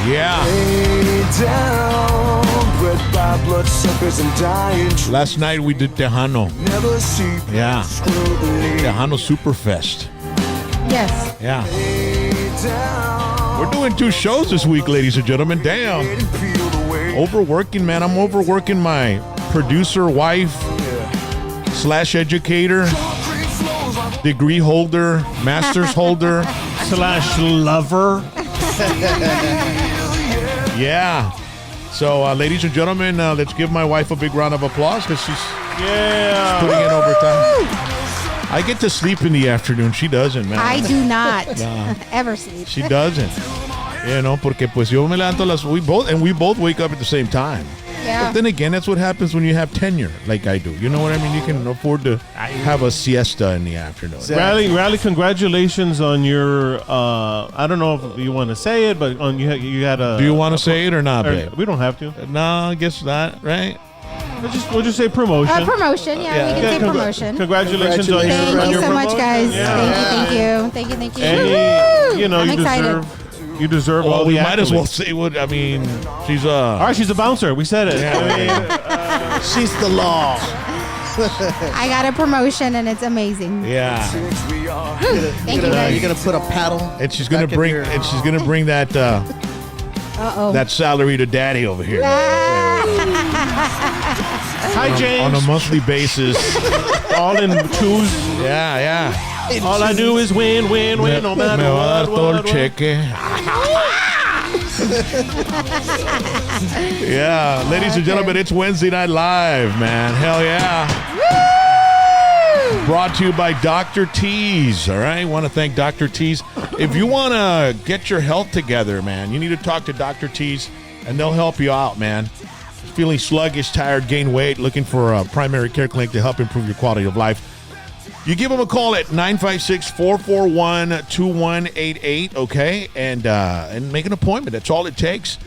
Yeah. Last night we did Tejano. Yeah. Tejano Superfest. Yes. Yeah. We're doing 2 shows this week, ladies and gentlemen. Damn. Overworking, man. I'm overworking my producer, wife, / educator, degree holder, master's holder, / lover. Yeah. So, ladies and gentlemen, let's give my wife a big round of applause because she's putting in overtime. I get to sleep in the afternoon. She doesn't, man. I do not ever sleep. She doesn't. You know, porque pues yo me levanto we both wake up at the same time. Yeah. But then again, that's what happens when you have tenure, like I do. You know what I mean? You can afford to have a siesta in the afternoon. Riley, congratulations on your. I don't know if you want to say it, but on you had a. Do you want to say it or not, babe? We don't have to. No, I guess not. Right? We'll just say promotion. Promotion, we can say promotion. Congratulations on your promotion. Thank you so much, guys. Yeah. Thank you. And you know, I'm excited. You deserve all the we might as well accolades. say what I mean. She's all right. She's a bouncer. We said it. Yeah. She's the law. I got a promotion and it's amazing. Yeah. Thank you, guys. You're gonna put a paddle. And she's gonna bring that that salary to daddy over here. Hi, James. On a monthly basis. All in twos. Yeah. All I do is win, no matter what. Yeah, ladies and gentlemen, it's Wednesday Night Live, man. Hell yeah. Woo! Brought to you by Dr. T's, all right? Want to thank Dr. T's. If you want to get your health together, man, you need to talk to Dr. T's, and they'll help you out, man. Feeling sluggish, tired, gain weight, looking for a primary care clinic to help improve your quality of life. You give them a call at 956-441-2188, okay? And make an appointment. That's all it takes.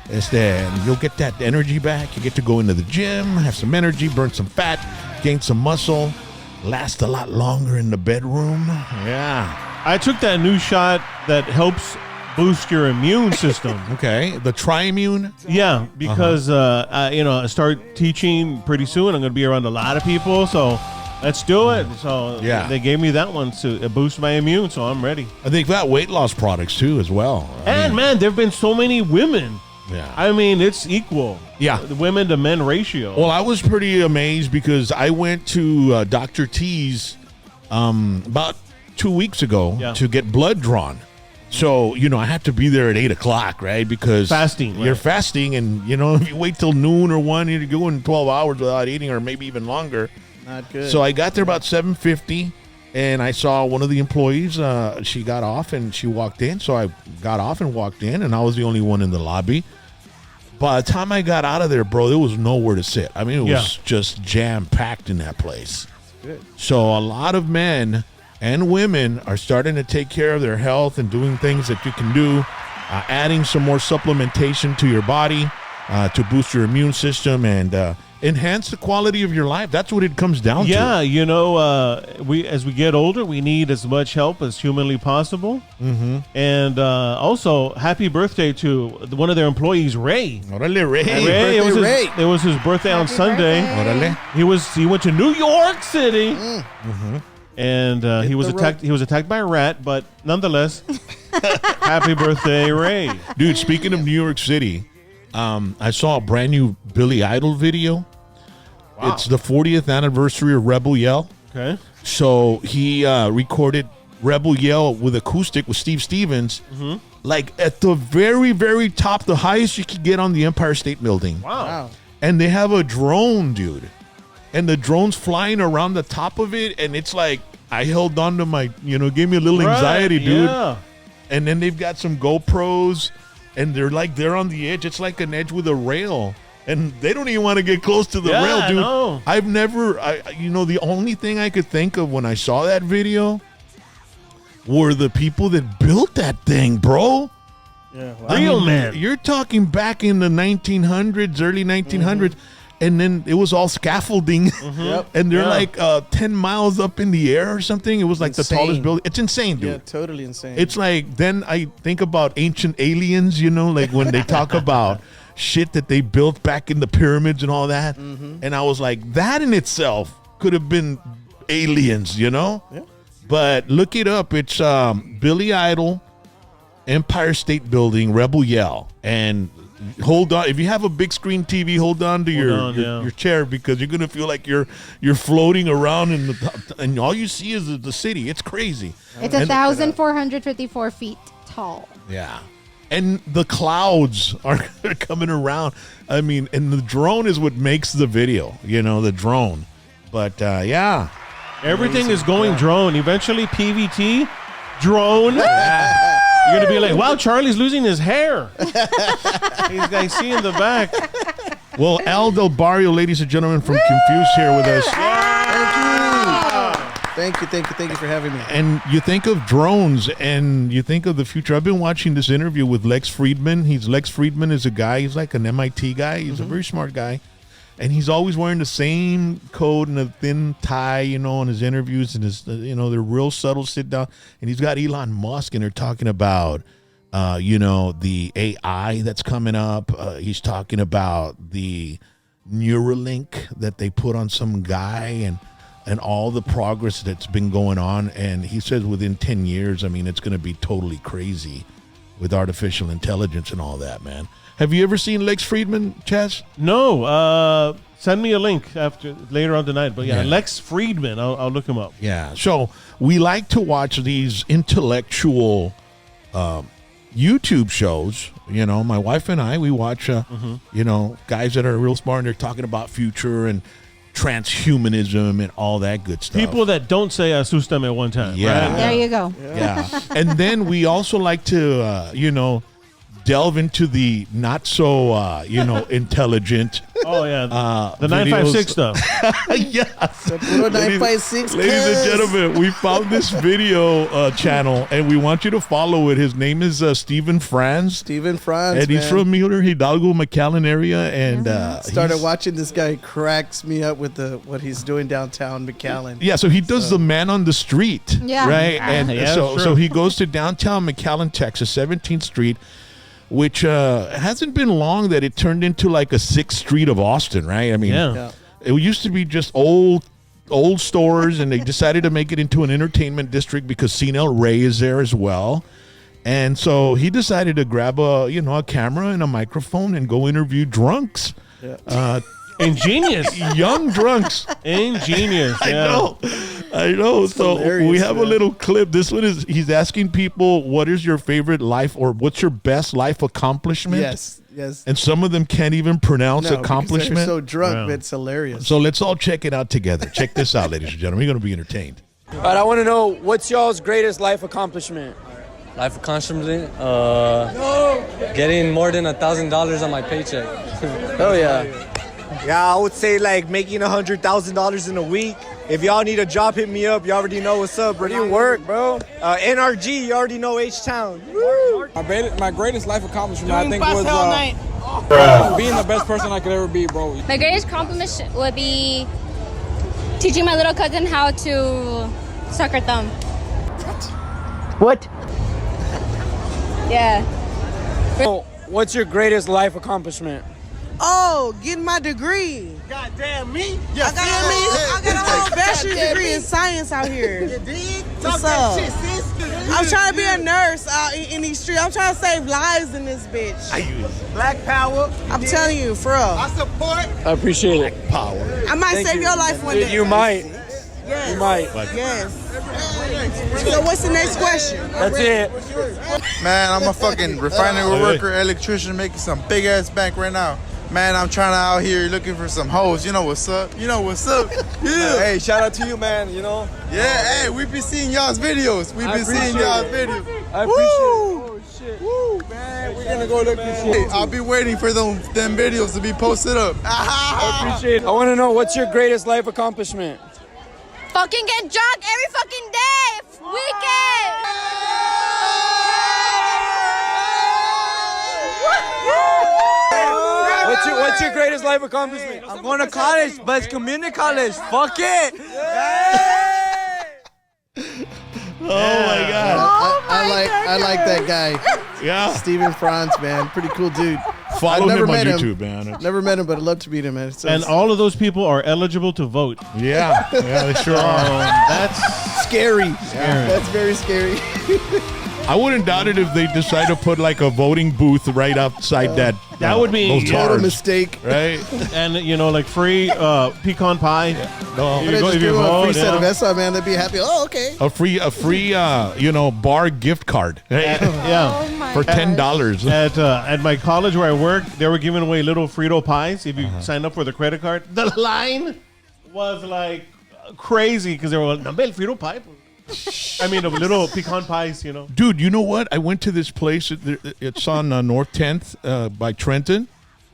And you'll get that energy back. You get to go into the gym, have some energy, burn some fat, gain some muscle, last a lot longer in the bedroom. Yeah. I took that new shot that helps boost your immune system. Okay. The Tri-Immune? Yeah, because I start teaching pretty soon. I'm going to be around a lot of people, so let's do it. So they gave me that one to boost my immune, so I'm ready. I think that weight loss products too as well. Man, there have been so many women. Yeah. I mean, it's equal. Yeah. The women to men ratio. Well, I was pretty amazed because I went to Dr. T's about 2 weeks ago to get blood drawn. So, I have to be there at 8 o'clock, right? Because you're fasting, and, if you wait till noon or 1, you're going 12 hours without eating, or maybe even longer. Not good. So I got there about 7:50, and I saw one of the employees. She got off, and she walked in. So I got off and walked in, and I was the only one in the lobby. By the time I got out of there, bro, there was nowhere to sit. I mean, it was just jam-packed in that place. Good. So a lot of men and women are starting to take care of their health and doing things that you can do, adding some more supplementation to your body to boost your immune system and enhance the quality of your life. That's what it comes down to. Yeah, as we get older, we need as much help as humanly possible. Mm-hmm. And also, happy birthday to one of their employees, Ray. Orale, Ray. It was his birthday on Sunday. Orale. He went to New York City. Mm-hmm. And he was attacked. He was attacked by a rat, but nonetheless, happy birthday, Ray! Dude, speaking of New York City, I saw a brand new Billy Idol video. Wow. It's the 40th anniversary of Rebel Yell. Okay. So he recorded Rebel Yell with acoustic with Steve Stevens, like at the very, very top, the highest you could get on the Empire State Building. Wow. And they have a drone, dude. And the drone's flying around the top of it, and it's like, I held on to my, gave me a little anxiety, dude. Yeah. And then they've got some GoPros, and they're on the edge. It's like an edge with a rail. And they don't even want to get close to the rail, dude. No. I've never, the only thing I could think of when I saw that video were the people that built that thing, bro. Yeah, Real men. You're talking back in the 1900s, early 1900s. and then it was all scaffolding, and they're like 10 miles up in the air or something. It was like the tallest building. It's insane, dude. Yeah, totally insane. It's like, then I think about ancient aliens, you know, like when they talk about shit that they built back in the pyramids and all that. And I was like, that in itself could have been aliens, you know? Yeah. But look it up. It's Billy Idol, Empire State Building, Rebel Yell. And hold on. If you have a big screen TV, hold on to your chair, because you're going to feel like you're floating around in and all you see is the city. It's crazy. It's 1,454 feet tall. Yeah. And the clouds are coming around. I mean, and the drone is what makes the video, you know, the drone. But, yeah. Everything is going drone. Eventually, PVT, drone. You're going to be like, wow, Charlie's losing his hair. I see in the back. Well, Al Del Barrio, ladies and gentlemen, from Confused here with us. Thank you for having me. And you think of drones and you think of the future. I've been watching this interview with Lex Friedman. Lex Friedman is a guy, he's like an MIT guy. He's a very smart guy. And he's always wearing the same coat and a thin tie, you know, in his interviews, and his, you know, they're real subtle sit down. And he's got Elon Musk, and they're talking about, you know, the AI that's coming up. He's talking about the Neuralink that they put on some guy, and all the progress that's been going on. And he says within 10 years, I mean, it's going to be totally crazy with artificial intelligence and all that, man. Have you ever seen Lex Friedman, Chaz? No. Send me a link later on tonight. But yeah, Lex Friedman, I'll look him up. Yeah. So we like to watch these intellectual YouTube shows. You know, my wife and I, we watch, you know, guys that are real smart, and they're talking about future and transhumanism and all that good stuff. People that don't say asustam at one time. Yeah. Right? There you go. Yeah. And then we also like to, you know, delve into the not so, you know, intelligent. Oh, yeah. The 956 stuff. Yes. 956. Ladies and gentlemen, we found this video channel, and we want you to follow it. His name is Stephen Franz. Stephen Franz, and he's from Mueller, Hidalgo, McAllen area. And started watching this guy. Cracks me up with what he's doing downtown McAllen. Yeah, so he does the man on the street. Yeah. Right? And sure. so he goes to downtown McAllen, Texas, 17th Street, which hasn't been long that it turned into like a 6th Street of Austin, right? I mean, it used to be just old stores, and they decided to make it into an entertainment district because CNL Ray is there as well. And so he decided to grab a camera and a microphone and go interview drunks. Yeah. Ingenious. Young drunks. Ingenious. Yeah. I know. It's so hilarious, we have a little clip. This one is, he's asking people, what is your favorite life, or what's your best life accomplishment? Yes. And some of them can't even pronounce accomplishment. They're so drunk, but it's hilarious. So let's all check it out together. Check this out, ladies and gentlemen. You're going to be entertained. All right, I want to know, what's y'all's greatest life accomplishment? Life accomplishment? Getting more than $1,000 on my paycheck. Oh yeah. Yeah, I would say like making $100,000 in a week. If y'all need a job, hit me up. You already know what's up. Where do you work, bro? NRG, you already know H-Town. Woo! My greatest life accomplishment, I think, was being the best person I could ever be, bro. My greatest accomplishment would be teaching my little cousin how to suck her thumb. What? Yeah. What's your greatest life accomplishment? Oh, getting my degree. God damn me. I got a whole bachelor's degree in science out here. You did? What's up? I'm trying to be a nurse out in these streets. I'm trying to save lives in this bitch. Black power. I'm telling you, for real. I support. I appreciate it. Power. I might save your life one day. You might. Yes. You might. Yes. So what's the next question? That's it. Man, I'm a fucking refinery worker, electrician, making some big ass bank right now. Man, I'm trying to out here looking for some hoes. You know what's up? Yeah. Hey, shout out to you, man. You know. Yeah. Hey, we be seeing y'all's videos. I appreciate it. Oh shit. Woo, man. We're gonna go look this shit. Hey, I'll be waiting for them videos to be posted up. I appreciate it. I want to know, what's your greatest life accomplishment? Fucking get drunk every fucking day. Weekend. What's your greatest life accomplishment? I'm going to college, but it's community college. Fuck it. Oh my God! I like that guy. Yeah, Steven Franz, man, pretty cool dude. Follow him on YouTube, man. Never met him, but I'd love to meet him, man. And all of those people are eligible to vote. Yeah, they sure are. That's scary. That's very scary. I wouldn't doubt it if they decide to put like a voting booth right outside that. That would be those total bars, mistake, right? And like free pecan pie. No, but just give him a free set of ESA, man. They'd be happy. Oh, okay. A free bar gift card. Yeah, for $10. At my college where I worked, they were giving away little Frito pies if you signed up for the credit card. The line was like crazy because they were like, "Nambe el Frito pie." I mean, the little pecan pies, Dude, you know what? I went to this place. It's on North 10th by Trenton.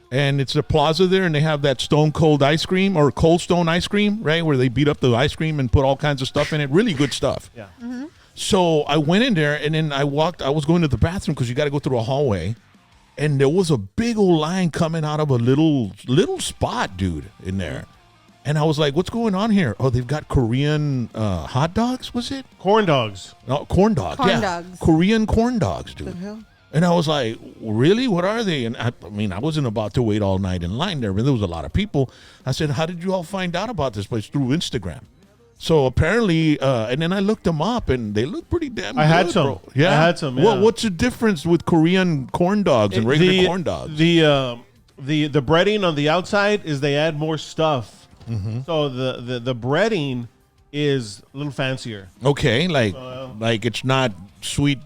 And it's a plaza there, and they have that Stone Cold ice cream or Cold Stone ice cream, right, where they beat up the ice cream and put all kinds of stuff in it. Really good stuff. Yeah. Mm-hmm. So I went in there, and then I was going to the bathroom because you got to go through a hallway. And there was a big old line coming out of a little spot, dude, in there. And I was like, what's going on here? Oh, they've got Korean hot dogs, was it? Corn dogs. No, corn dogs. Corn yeah. dogs. Korean corn dogs, dude. What the hell? And I was like, really? What are they? And I wasn't about to wait all night in line there, but there was a lot of people. I said, how did you all find out about this place? Through Instagram. So apparently, and then I looked them up, and they look pretty damn good. I had some. Bro. Yeah? I had some, yeah. Well, what's the difference with Korean corn dogs and regular corn dogs? The breading on the outside is they add more stuff. Mm-hmm. So the breading is a little fancier. Okay, like it's not sweet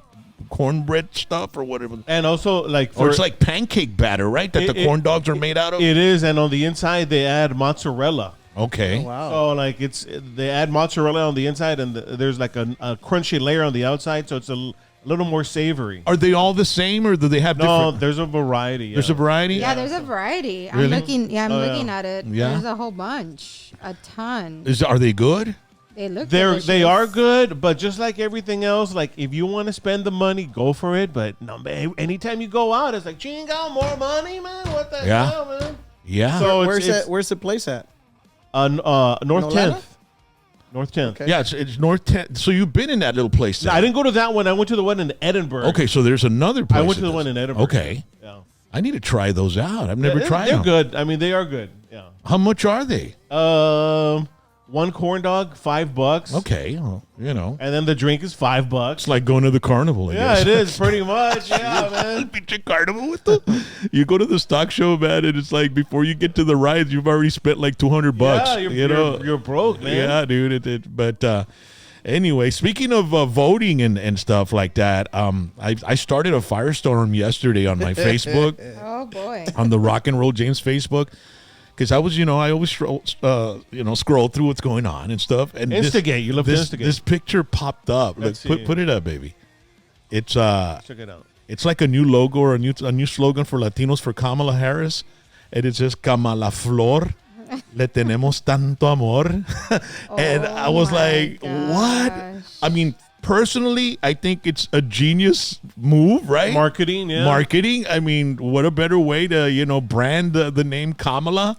cornbread stuff or whatever. And also or it's like pancake batter, right? That the corn dogs are made out of? It is, and on the inside they add mozzarella. Okay. Oh, wow. So like they add mozzarella on the inside, and there's like a crunchy layer on the outside, so it's a little more savory. Are they all the same, or do they have different? No, there's a variety. Yeah. There's a variety? Yeah, there's a variety. Really? I'm looking at it. Yeah. There's a whole bunch. A ton. Are they good? They look They delicious. are good, but just like everything else, like if you want to spend the money, go for it. But no, man, anytime you go out, it's like, chinga, more money, man. What the hell, man? Yeah. So Where's the place at? North Nolana? 10th. North 10th. Okay. Yeah, it's North 10th. So you've been in that little place then. I didn't go to that one. I went to the one in Edinburgh. Okay, so there's another place. I went to that the does- one in Edinburgh. Okay. Yeah. I need to try those out. I've never tried They're them. good. I mean, they are good. Yeah. How much are they? One corn dog, $5. Okay, well, And then the drink is $5. It's like going to the carnival, I Yeah, guess. it is pretty much. Yeah, man. Picture carnival with them. You go to the stock show, man, and it's like before you get to the rides, you've already spent like $200. Yeah, you're broke, man. Yeah, dude. But anyway, speaking of voting and stuff like that, I started a firestorm yesterday on my Facebook, Oh boy. on the Rock and Roll James Facebook. Because I always scroll through what's going on and stuff. And Instigate. You love to instigate. This picture popped up. Let's Put it up, baby. It's Check it out. It's like a new logo or a new slogan for Latinos for Kamala Harris, and it says Kamala Flor. Le tenemos tanto amor. And I was like, what? I mean, personally, I think it's a genius move, right? Marketing, yeah. Marketing. I mean, what a better way to, brand the name Kamala.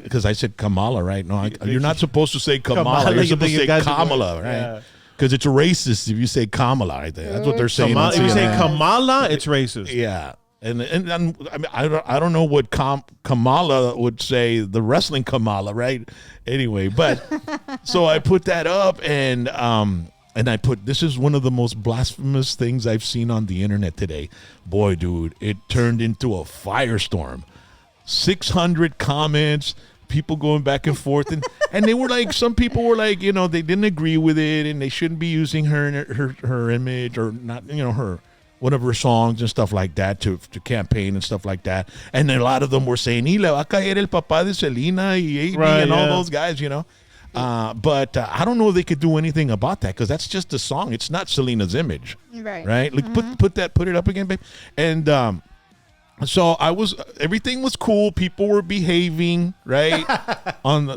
Because I said Kamala, right? No, you're not supposed to say Kamala. You're supposed to say Kamala, right? Because it's racist if you say Kamala. Right there. That's what they're saying. If you say Kamala, it's racist. Yeah. And I mean, I don't know what Kamala would say, the wrestling Kamala, right? Anyway, but so I put that up, and I put, this is one of the most blasphemous things I've seen on the internet today. Boy, dude, it turned into a firestorm. 600 comments, people going back and forth, and they were like, some people were like, they didn't agree with it, and they shouldn't be using her image or not, her one of her songs and stuff like that to campaign and stuff like that. And a lot of them were saying, "Y le va a caer el papá de Selena y AB," and all those guys, But I don't know if they could do anything about that because that's just a song. It's not Selena's image, right? Like put it up again, babe. And so everything was cool. People were behaving, right?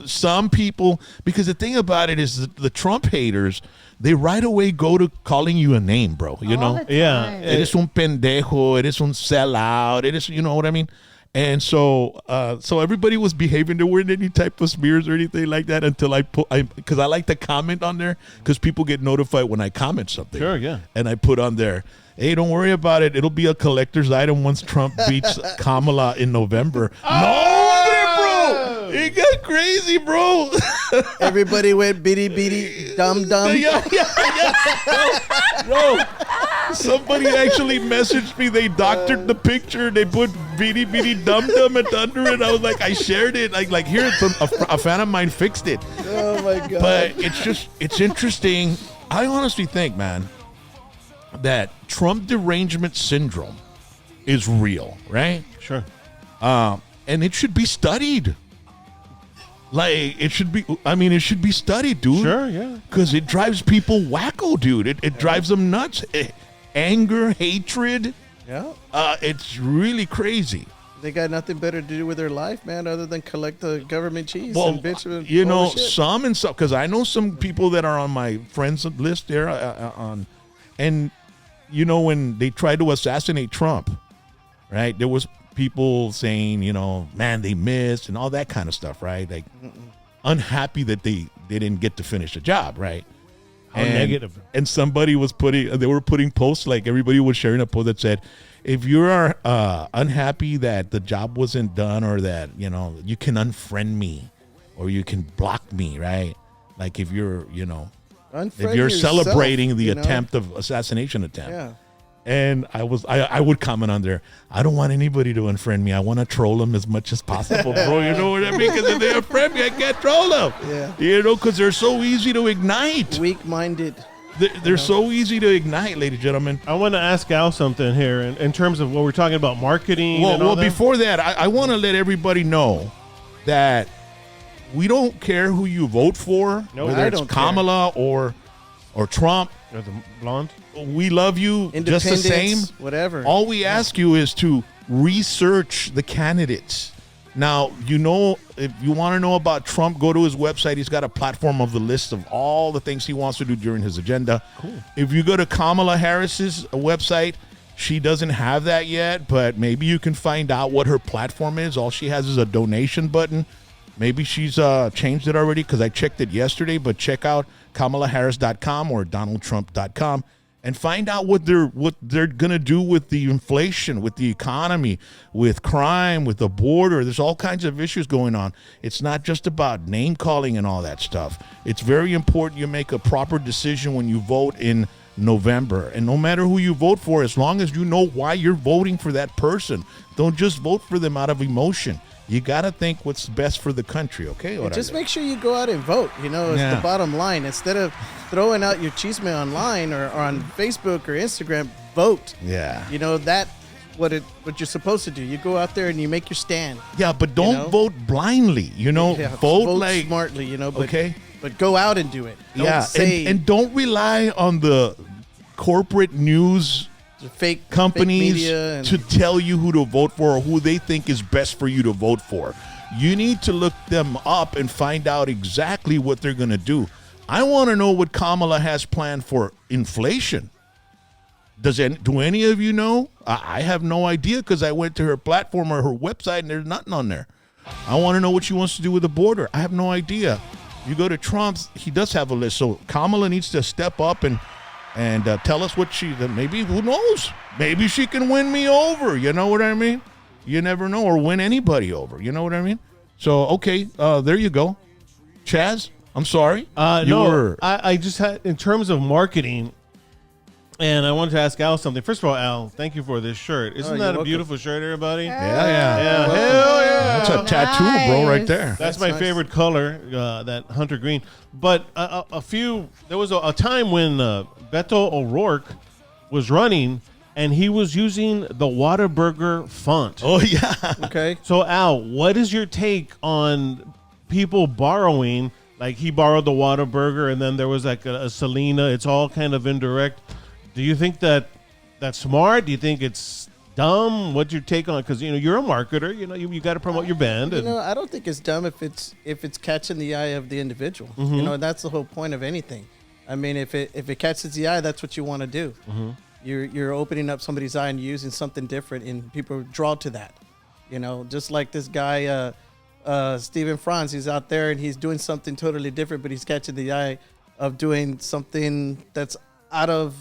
Some people, because the thing about it is the Trump haters, they right away go to calling you a name, bro. Yeah. Eres un pendejo. Eres un sellout. You know what I mean? And so everybody was behaving. There weren't any type of smears or anything like that until because I like to comment on there because people get notified when I comment something. Sure, yeah. And I put on there, hey, don't worry about it. It'll be a collector's item once Trump beats Kamala in November. No, bro. It got crazy, bro. Everybody went bitty dum. Yeah. Bro, somebody actually messaged me. They doctored the picture. They put bitty dum under it. I was like, I shared it. Like here, a fan of mine fixed it. Oh my god! But it's interesting. I honestly think, man, that Trump derangement syndrome is real, right? Sure. And it should be studied. Like, it should be studied, dude. Sure, yeah. Because it drives people wacko, dude. It drives them nuts. Anger, hatred. Yeah. It's really crazy. They got nothing better to do with their life, man, other than collect the government cheese Well, and bitch with you all know, the shit. some and some, because I know some people that are on my friends list there and you know, when they tried to assassinate Trump, right, there was people saying, you know, man, they missed and all that kind of stuff, right? Like, unhappy that they didn't get to finish the job, right? How negative. And somebody was they were putting posts, like everybody was sharing a post that said, if you are unhappy that the job wasn't done, or that, you know, you can unfriend me or you can block me, right? Like if you're, you know, Unfriend if you're yourself, celebrating the you know? attempt of assassination attempt. Yeah. And I would comment on there, I don't want anybody to unfriend me. I want to troll them as much as possible, bro. You know what I mean? Because if they unfriend me, I can't troll them. Yeah. You know, because they're so easy to ignite. Weak-minded. They're so easy to ignite, ladies and gentlemen. I want to ask Al something here in terms of what we're talking about, marketing. Well, before that, I want to let everybody know that we don't care who you vote for, whether it's Kamala or Trump. Or the blonde. We love you just the same. Whatever. All we ask you is to research the candidates. Now, you know, if you want to know about Trump, go to his website. He's got a platform of the list of all the things he wants to do during his agenda. Cool. If you go to Kamala Harris's website, she doesn't have that yet, but maybe you can find out what her platform is. All she has is a donation button. Maybe she's changed it already because I checked it yesterday, but check out KamalaHarris.com or DonaldTrump.com and find out what they're going to do with the inflation, with the economy, with crime, with the border. There's all kinds of issues going on. It's not just about name calling and all that stuff. It's very important you make a proper decision when you vote in November. And no matter who you vote for, as long as you know why you're voting for that person, don't just vote for them out of emotion. You got to think what's best for the country, okay? And just make sure you go out and vote. You know, it's the bottom line. Instead of throwing out your chisme online or on Facebook or Instagram, vote. Yeah. You know, that's what you're supposed to do. You go out there and you make your stand. Yeah, but don't vote blindly. You know, vote like smartly. You know, but, okay. But go out and do it. Don't and don't rely on the corporate news. Fake companies media to tell you who to vote for or who they think is best for you to vote for. You need to look them up and find out exactly what they're going to do. I want to know what Kamala has planned for inflation. Do any of you know? I have no idea because I went to her platform or her website and there's nothing on there. I want to know what she wants to do with the border. I have no idea. You go to Trump's, he does have a list. So Kamala needs to step up and tell us what maybe, who knows? Maybe she can win me over. You know what I mean? You never know, or win anybody over. You know what I mean? So, okay, there you go. Chaz, I'm sorry. I just had, in terms of marketing, and I wanted to ask Al something. First of all, Al, thank you for this shirt. Isn't that a beautiful shirt, everybody? Yeah. Hell yeah. That's a tattoo, bro, right there. That's my favorite color, that hunter green. But there was a time when Beto O'Rourke was running, and he was using the Whataburger font. Oh, yeah. Okay. So, Al, what is your take on people borrowing? Like, he borrowed the Whataburger, and then there was like a Selena. It's all kind of indirect. Do you think that's smart? Do you think it's dumb? What's your take on it? Because, you know, you're a marketer. You know, you got to promote your band. You know, I don't think it's dumb if it's catching the eye of the individual. Mm-hmm. You know, that's the whole point of anything. I mean, if it catches the eye, that's what you want to do. Mm-hmm. You're opening up somebody's eye and using something different, and people draw to that. Just like this guy, Steven Franz, he's out there and he's doing something totally different, but he's catching the eye of doing something that's out of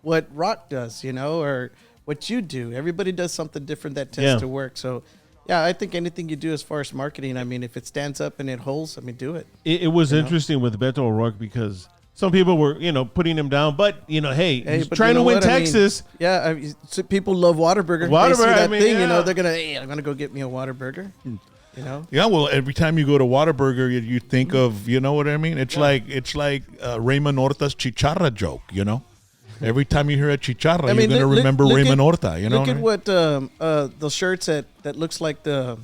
what rock does, or what you do. Everybody does something different that tends to work. So, yeah, I think anything you do as far as marketing, I mean, if it stands up and it holds, I mean, do it. It was interesting with Beto O'Rourke because some people were, putting him down, but hey, he's trying to win Texas. So people love Whataburger. They see that thing, they're gonna, I'm gonna go get me a Whataburger. Yeah, well, every time you go to Whataburger, you think of, you know what I mean? It's like Raymond Horta's chicharra joke, Every time you hear a chicharra, you're going to remember Raymond Horta, Look at what those shirts that looks like the,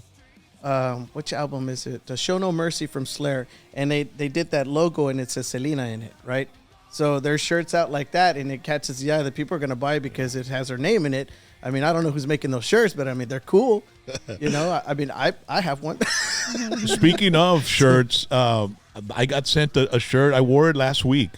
which album is it? The Show No Mercy from Slayer. And they did that logo and it says Selena in it, right? So there's shirts out like that and it catches the eye that people are going to buy because it has her name in it. I mean, I don't know who's making those shirts, but I mean, they're cool. I mean, I have one. Speaking of shirts, I got sent a shirt. I wore it last week.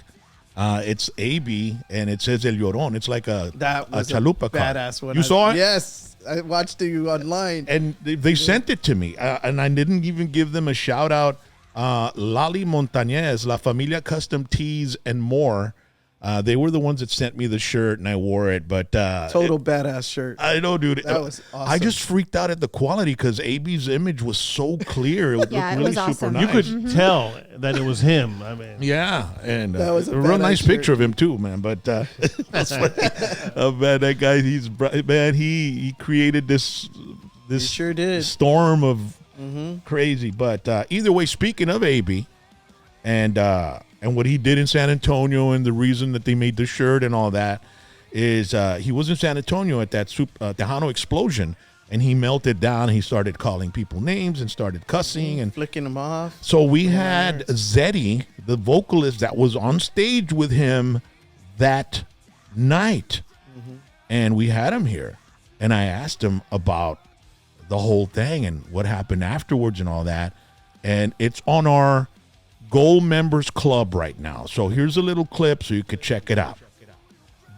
It's AB, and it says El Llorón. It's like a chalupa card. Badass one. You saw it? Yes. I watched you online. And they sent it to me, and I didn't even give them a shout-out. Lali Montañez, La Familia Custom Tees, and more. They were the ones that sent me the shirt, and I wore it. But total badass shirt. I know, dude. That was awesome. I just freaked out at the quality because AB's image was so clear. It looked really was super awesome. nice. You could tell that it was him. I mean, yeah, and that was a real nice shirt. picture of him too, man. But that's funny. Man, that guy, he created this He sure did. storm of crazy. But either way, speaking of AB, and what he did in San Antonio and the reason that they made the shirt and all that is he was in San Antonio at that Tejano explosion, and he melted down. And he started calling people names and started cussing and flicking them off. So we had Zeddy, the vocalist, that was on stage with him that night, and we had him here, and I asked him about the whole thing and what happened afterwards and all that, and it's on our Gold Members Club right now. So here's a little clip so you could check it out.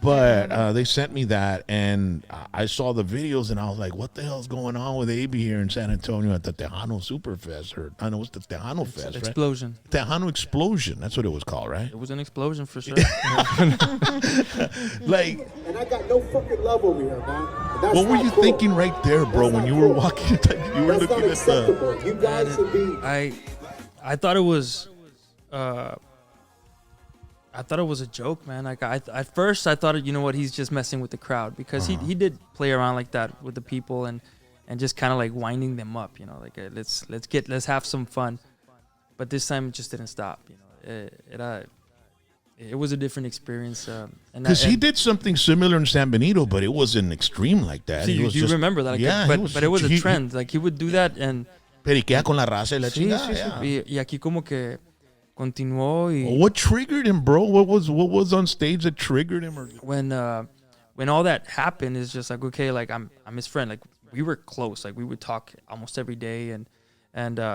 But they sent me that, and I saw the videos, and I was like, what the hell's going on with AB here in San Antonio at the Tejano Superfest? Or I know it's the Tejano Fest, Explosion. Right? Tejano Explosion. That's what it was called, right? It was an explosion for sure. Like, and I got no fucking love over here, man. That's what were you cool. thinking right there, bro, when you were walking? You were looking at the... You guys should be... I thought it was... I thought it was a joke, man. Like at first I thought, you know what, he's just messing with the crowd because he did play around like that with the people and just kind of like winding them up, like let's have some fun. But this time it just didn't stop, it was a different experience. Because he did something similar in San Benito, but it wasn't extreme like that. See, you remember that? Like, yeah, but it was a trend. Like he would do that and... Periquea con la raza y la chingada. Y aquí como que continuó y... What triggered him, bro? What was on stage that triggered him? Or... When all that happened, it's just like, okay, like I'm his friend. Like we were close. Like we would talk almost every day, and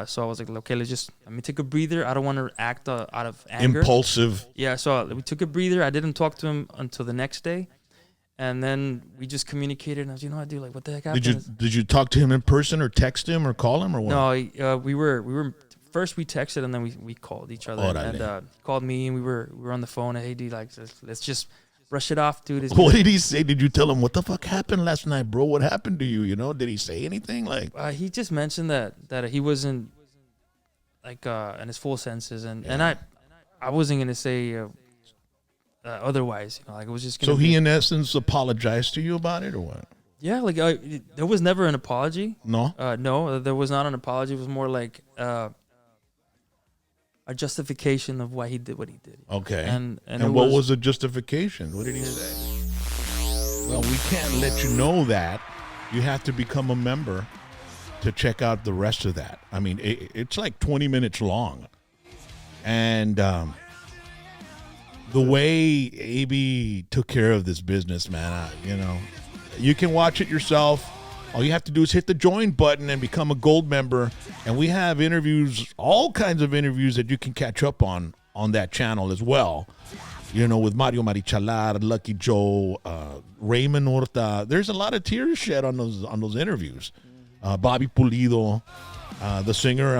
so I was like, okay, let me take a breather. I don't want to act out of anger. Impulsive. Yeah, so we took a breather. I didn't talk to him until the next day. And then we just communicated, and I was, what, dude, like, what the heck happened? Did you talk to him in person, or text him, or call him, or what? No, we were first we texted, and then we called each other, and called me, and we were on the phone. And, hey, dude, like, let's just brush it off, dude. What did he say? Did you tell him what the fuck happened last night, bro? What happened to you? Did he say anything? Like, he just mentioned that he wasn't like in his full senses, and I wasn't gonna say. Otherwise, like it was just. So he, in essence, apologized to you about it, or what? Yeah, like there was never an apology. No. No, there was not an apology. It was more like a justification of why he did what he did. Okay. And what was the justification? What did he say? Well, we can't let you know that. You have to become a member to check out the rest of that. I mean, it's like 20 minutes long, and. The way AB took care of this business, man, you can watch it yourself. All you have to do is hit the join button and become a gold member. And we have interviews, all kinds of interviews that you can catch up on that channel as well. With Mario Marichalar, Lucky Joe, Raymond Horta. There's a lot of tears shed on those interviews. Bobby Pulido, the singer,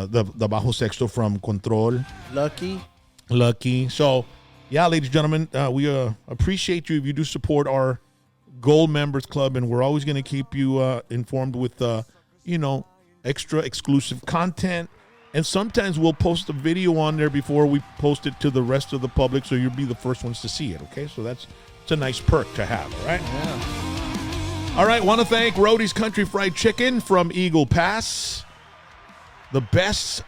the Bajo Sexto from Control. Lucky. So, yeah, ladies and gentlemen, we appreciate you if you do support our Gold Members Club, and we're always going to keep you informed with, extra exclusive content. And sometimes we'll post a video on there before we post it to the rest of the public, so you'll be the first ones to see it, okay? So it's a nice perk to have, all right? Yeah. All right, want to thank Rhodey's Country Fried Chicken from Eagle Pass. The best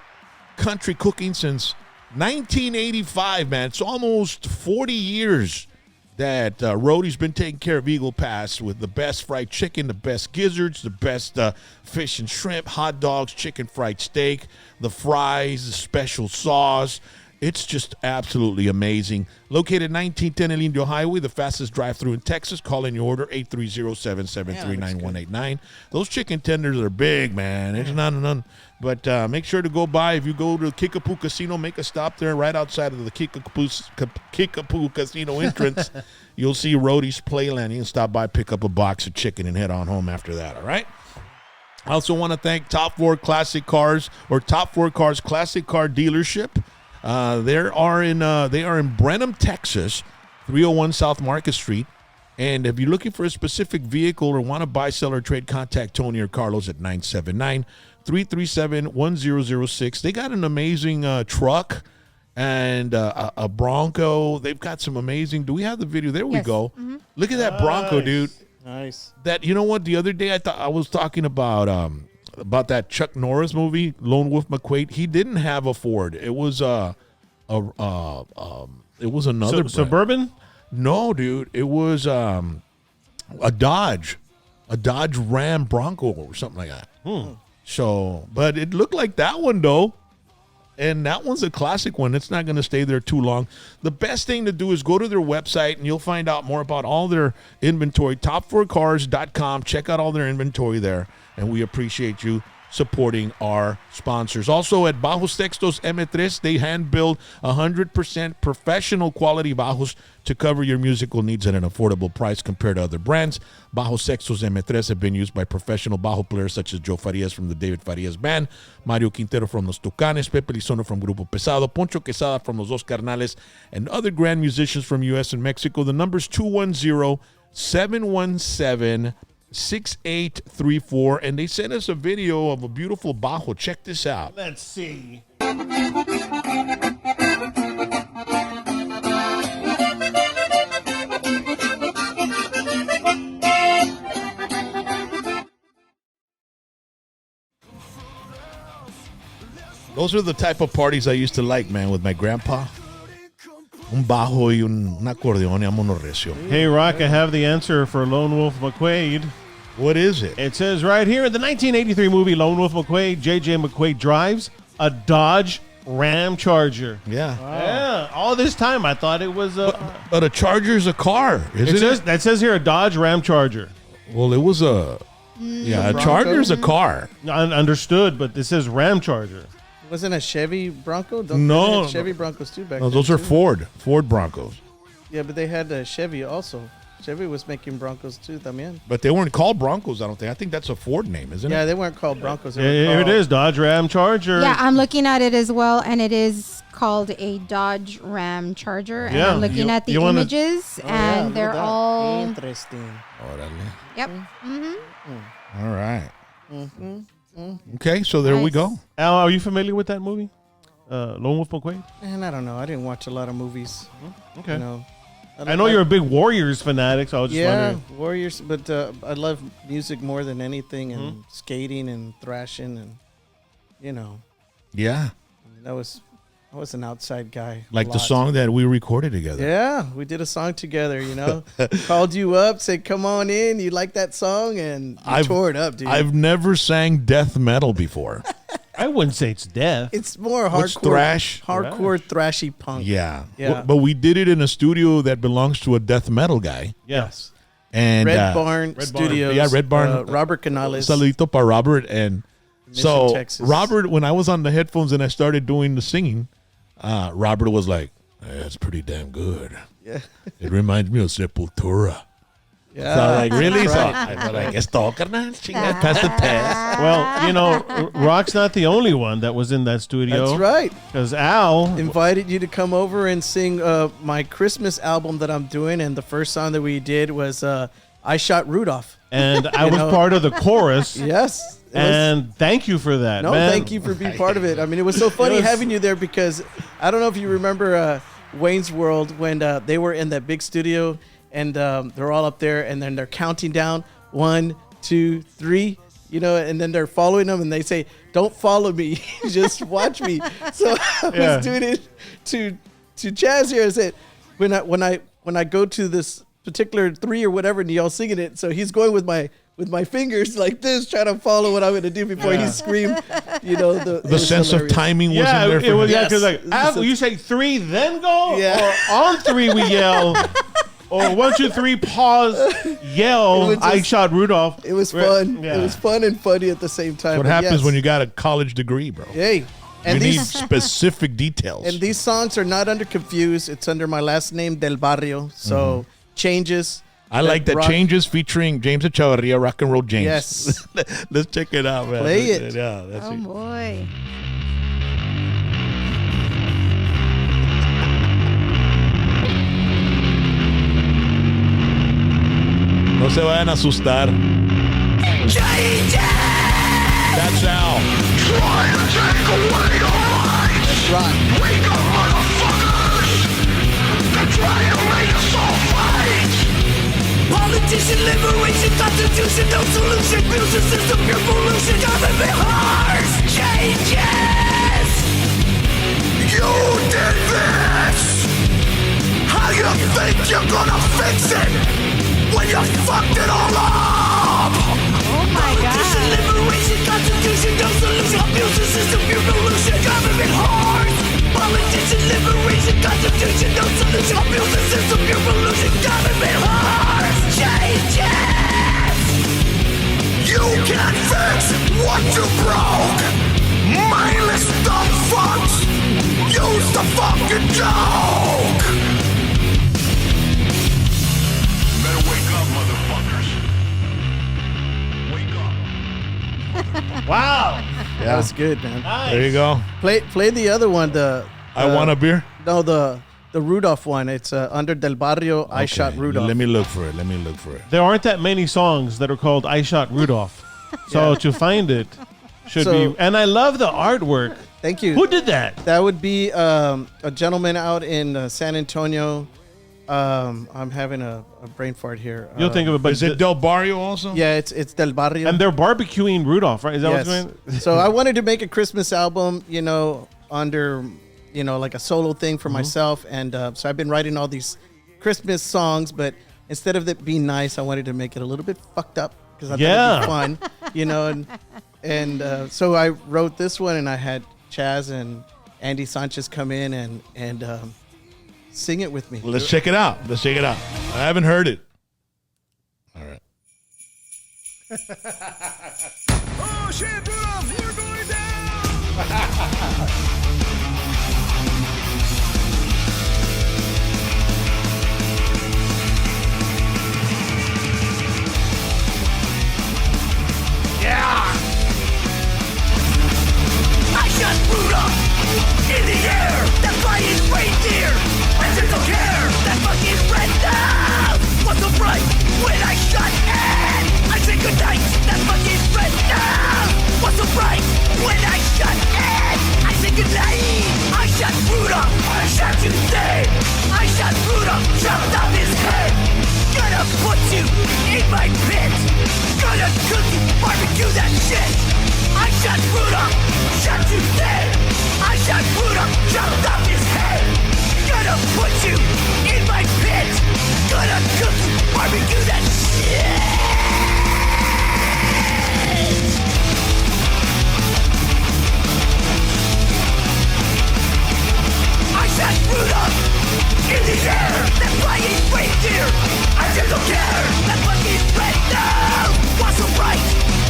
country cooking since 1985, man. It's almost 40 years that Rhodey's been taking care of Eagle Pass with the best fried chicken, the best gizzards, the best fish and shrimp, hot dogs, chicken fried steak, the fries, the special sauce. It's just absolutely amazing. Located 1910 El Indio Highway, the fastest drive-thru in Texas. Call in your order, 830-773-9189. Those chicken tenders are big, man. It's none. But make sure to go by. If you go to Kickapoo Casino, make a stop there right outside of the Kickapoo Casino entrance. You'll see Rhodey's Playland. You can stop by, pick up a box of chicken, and head on home after that, all right? I also want to thank Top 4 Classic Cars Classic Car Dealership. They are in Brenham, Texas, 301 South Market Street. And if you're looking for a specific vehicle or want to buy, sell, or trade, contact Tony or Carlos at 979-337-1006. They got an amazing truck and a Bronco. They've got some amazing. Do we have the video? There we go. Mm-hmm. Look at that Bronco, dude. Nice. That, you know what? The other day I was talking about that Chuck Norris movie, Lone Wolf McQuade. He didn't have a Ford. It was it was another brand. Suburban? No, dude. It was a Dodge Ram Bronco or something like that. So, but it looked like that one though. And that one's a classic one. It's not going to stay there too long. The best thing to do is go to their website and you'll find out more about all their inventory. Top4cars.com. Check out all their inventory there. And we appreciate you supporting our sponsors. Also at Bajo Sextos M3, they hand build 100% professional quality bajos to cover your musical needs at an affordable price compared to other brands. Bajo Sextos M3 have been used by professional bajo players such as Joe Farias from the David Farias Band, Mario Quintero from Los Tucanes, Pepe Lizono from Grupo Pesado, Poncho Quesada from Los Dos Carnales, and other grand musicians from U.S. and Mexico. The number's 210-717-6834, and they sent us a video of a beautiful bajo. Check this out. Let's see. Those are the type of parties I used to like, man, with my grandpa. Un bajo y un acordeón y vámonos recio. Hey, Rock, I have the answer for Lone Wolf McQuade. What is it? It says right here, in the 1983 movie Lone Wolf McQuade, J.J. McQuade drives a Dodge Ram Charger. Yeah. Wow. Yeah. All this time, I thought it was a... But a Charger's a car, isn't it? That says here a Dodge Ram Charger. Well, it was a... Yeah, a Charger's a car. Understood, but this says Ram Charger. Wasn't a Chevy Bronco? No. Chevy Broncos too back No, then. those are too. Ford Broncos. Yeah, but they had a Chevy also. Chevy was making Broncos too, también. But they weren't called Broncos, I don't think. I think that's a Ford name, isn't it? Yeah, they weren't called Broncos. They Here were it is, Dodge Ram Charger. Yeah, I'm looking at it as well, and it is called a Dodge Ram Charger. And I'm looking at the images, and they're all... Interesting. Yep. Mm-hmm. All right. Okay, so there we go. Al, are you familiar with that movie? Lone Wolf McQuade? Man, I don't know. I didn't watch a lot of movies. Okay. You know, I know you're a big Warriors fanatic, so I was just wondering. Yeah, Warriors, but I love music more than anything, and skating and thrashing, and you know. Yeah. I was an outside guy. Like the song that we recorded together. Yeah, we did a song together, you know. Called you up, said, come on in. You like that song? And you tore it up, dude. I've never sang death metal before. I wouldn't say it's death. It's more What's hardcore. thrash? Hardcore thrashy punk. Yeah. Yeah. But we did it in a studio that belongs to a death metal guy. Yes. And Red Barn Studios. Yeah, Red Barn. Robert Canales. Saludito para Robert. And so Texas. Robert, when I was on the headphones and I started doing the singing, Robert was like, "That's pretty damn good. Yeah. It reminds me of Sepultura." Yeah. So like, really? That's So right. I was like, it's todo, carnal. Chinga, pass the test. Well, you know, Rock's not the only one that was in that studio. That's right. Because Al invited you to come over and sing my Christmas album that I'm doing, and the first song that we did was I Shot Rudolph. And I was part of the chorus. Yes. And thank you for that, No, man. thank you for being part of it. I mean, it was so funny having you there because I don't know if you remember Wayne's World when they were in that big studio and they're all up there and then they're counting down 1, 2, 3, you know, and then they're following them and they say, "Don't follow me, just watch me." So I was doing it to Chaz here. I said, when I go to this particular 3 or whatever, and y'all singing it, so he's going with my fingers like this, trying to follow what I'm going to do before he screamed. You know, the sense of timing wasn't there for him. Yeah, because you say 3, then go, or on 3 we yell, or 1, 2, 3, pause, yell. I shot Rudolph. It was fun. Yeah. It was fun and funny at the same time. What happens when you got a college degree, bro? Hey. And you need specific details. And these songs are not under Confused. It's under my last name, Del Barrio. So Changes. I like that Changes featuring James Echeverria, Rock and Roll James. Yes. Let's check it out, man. Play it. Yeah, that's it. Boy. No se vayan a asustar. That's Al. Try to take away your rights. That's right. Wake up, motherfuckers. They're trying to make us all fight. Politician, liberation, constitution, no solution. Music system, pure pollution. Government harsh changes. You did this. How you think you're gonna fix it when you fucked it all up? Oh my God. Politician, liberation, constitution, no solution. Music system, pure pollution. Government harsh. Politician, liberation, constitution, no solution. Music system, pure pollution. Government harsh changes. You can't fix what you broke. Mindless dumb fucks. Use the fucking joke. Better wake up, motherfuckers. Wake up. Wow. That was good, man. Nice. There you go. Play the other one. I Want a Beer? No, the Rudolph one. It's under Del Barrio. I Shot Rudolph. Let me look for it. There aren't that many songs that are called I Shot Rudolph. So to find it should be. And I love the artwork. Thank you. Who did that? That would be a gentleman out in San Antonio. I'm having a brain fart here. You'll think of it, but is it Del Barrio also? Yeah, it's Del Barrio. And they're barbecuing Rudolph, right? Is that what's going on? So I wanted to make a Christmas album, you know, under, you know, like a solo thing for myself. And so I've been writing all these Christmas songs, but instead of it being nice, I wanted to make it a little bit fucked up because I thought it'd be fun, you know. And so I wrote this one, and I had Chaz and Andy Sanchez come in and sing it with me. Let's check it out. I haven't heard it. All right. Oh shit, Rudolph, you're going down. Yeah! I shot Rudolph in the air. That flying reindeer. And they don't care. That fucking red dove was so bright when I shot Ed. I said goodnight. That fucking red dove was so bright when I shot Ed. I said goodnight. I shot Rudolph. I shot you dead. I shot Rudolph. Chopped off his head. Gonna put you in my pit. Gonna cook you, barbecue that shit. I shot Rudolph, shot you dead. I shot Rudolph, chopped off his head. Gonna put you in my pit. Gonna cook you, barbecue that shit. I shot Rudolph in the air. That flying reindeer. I just don't care. That fucking red dove was so bright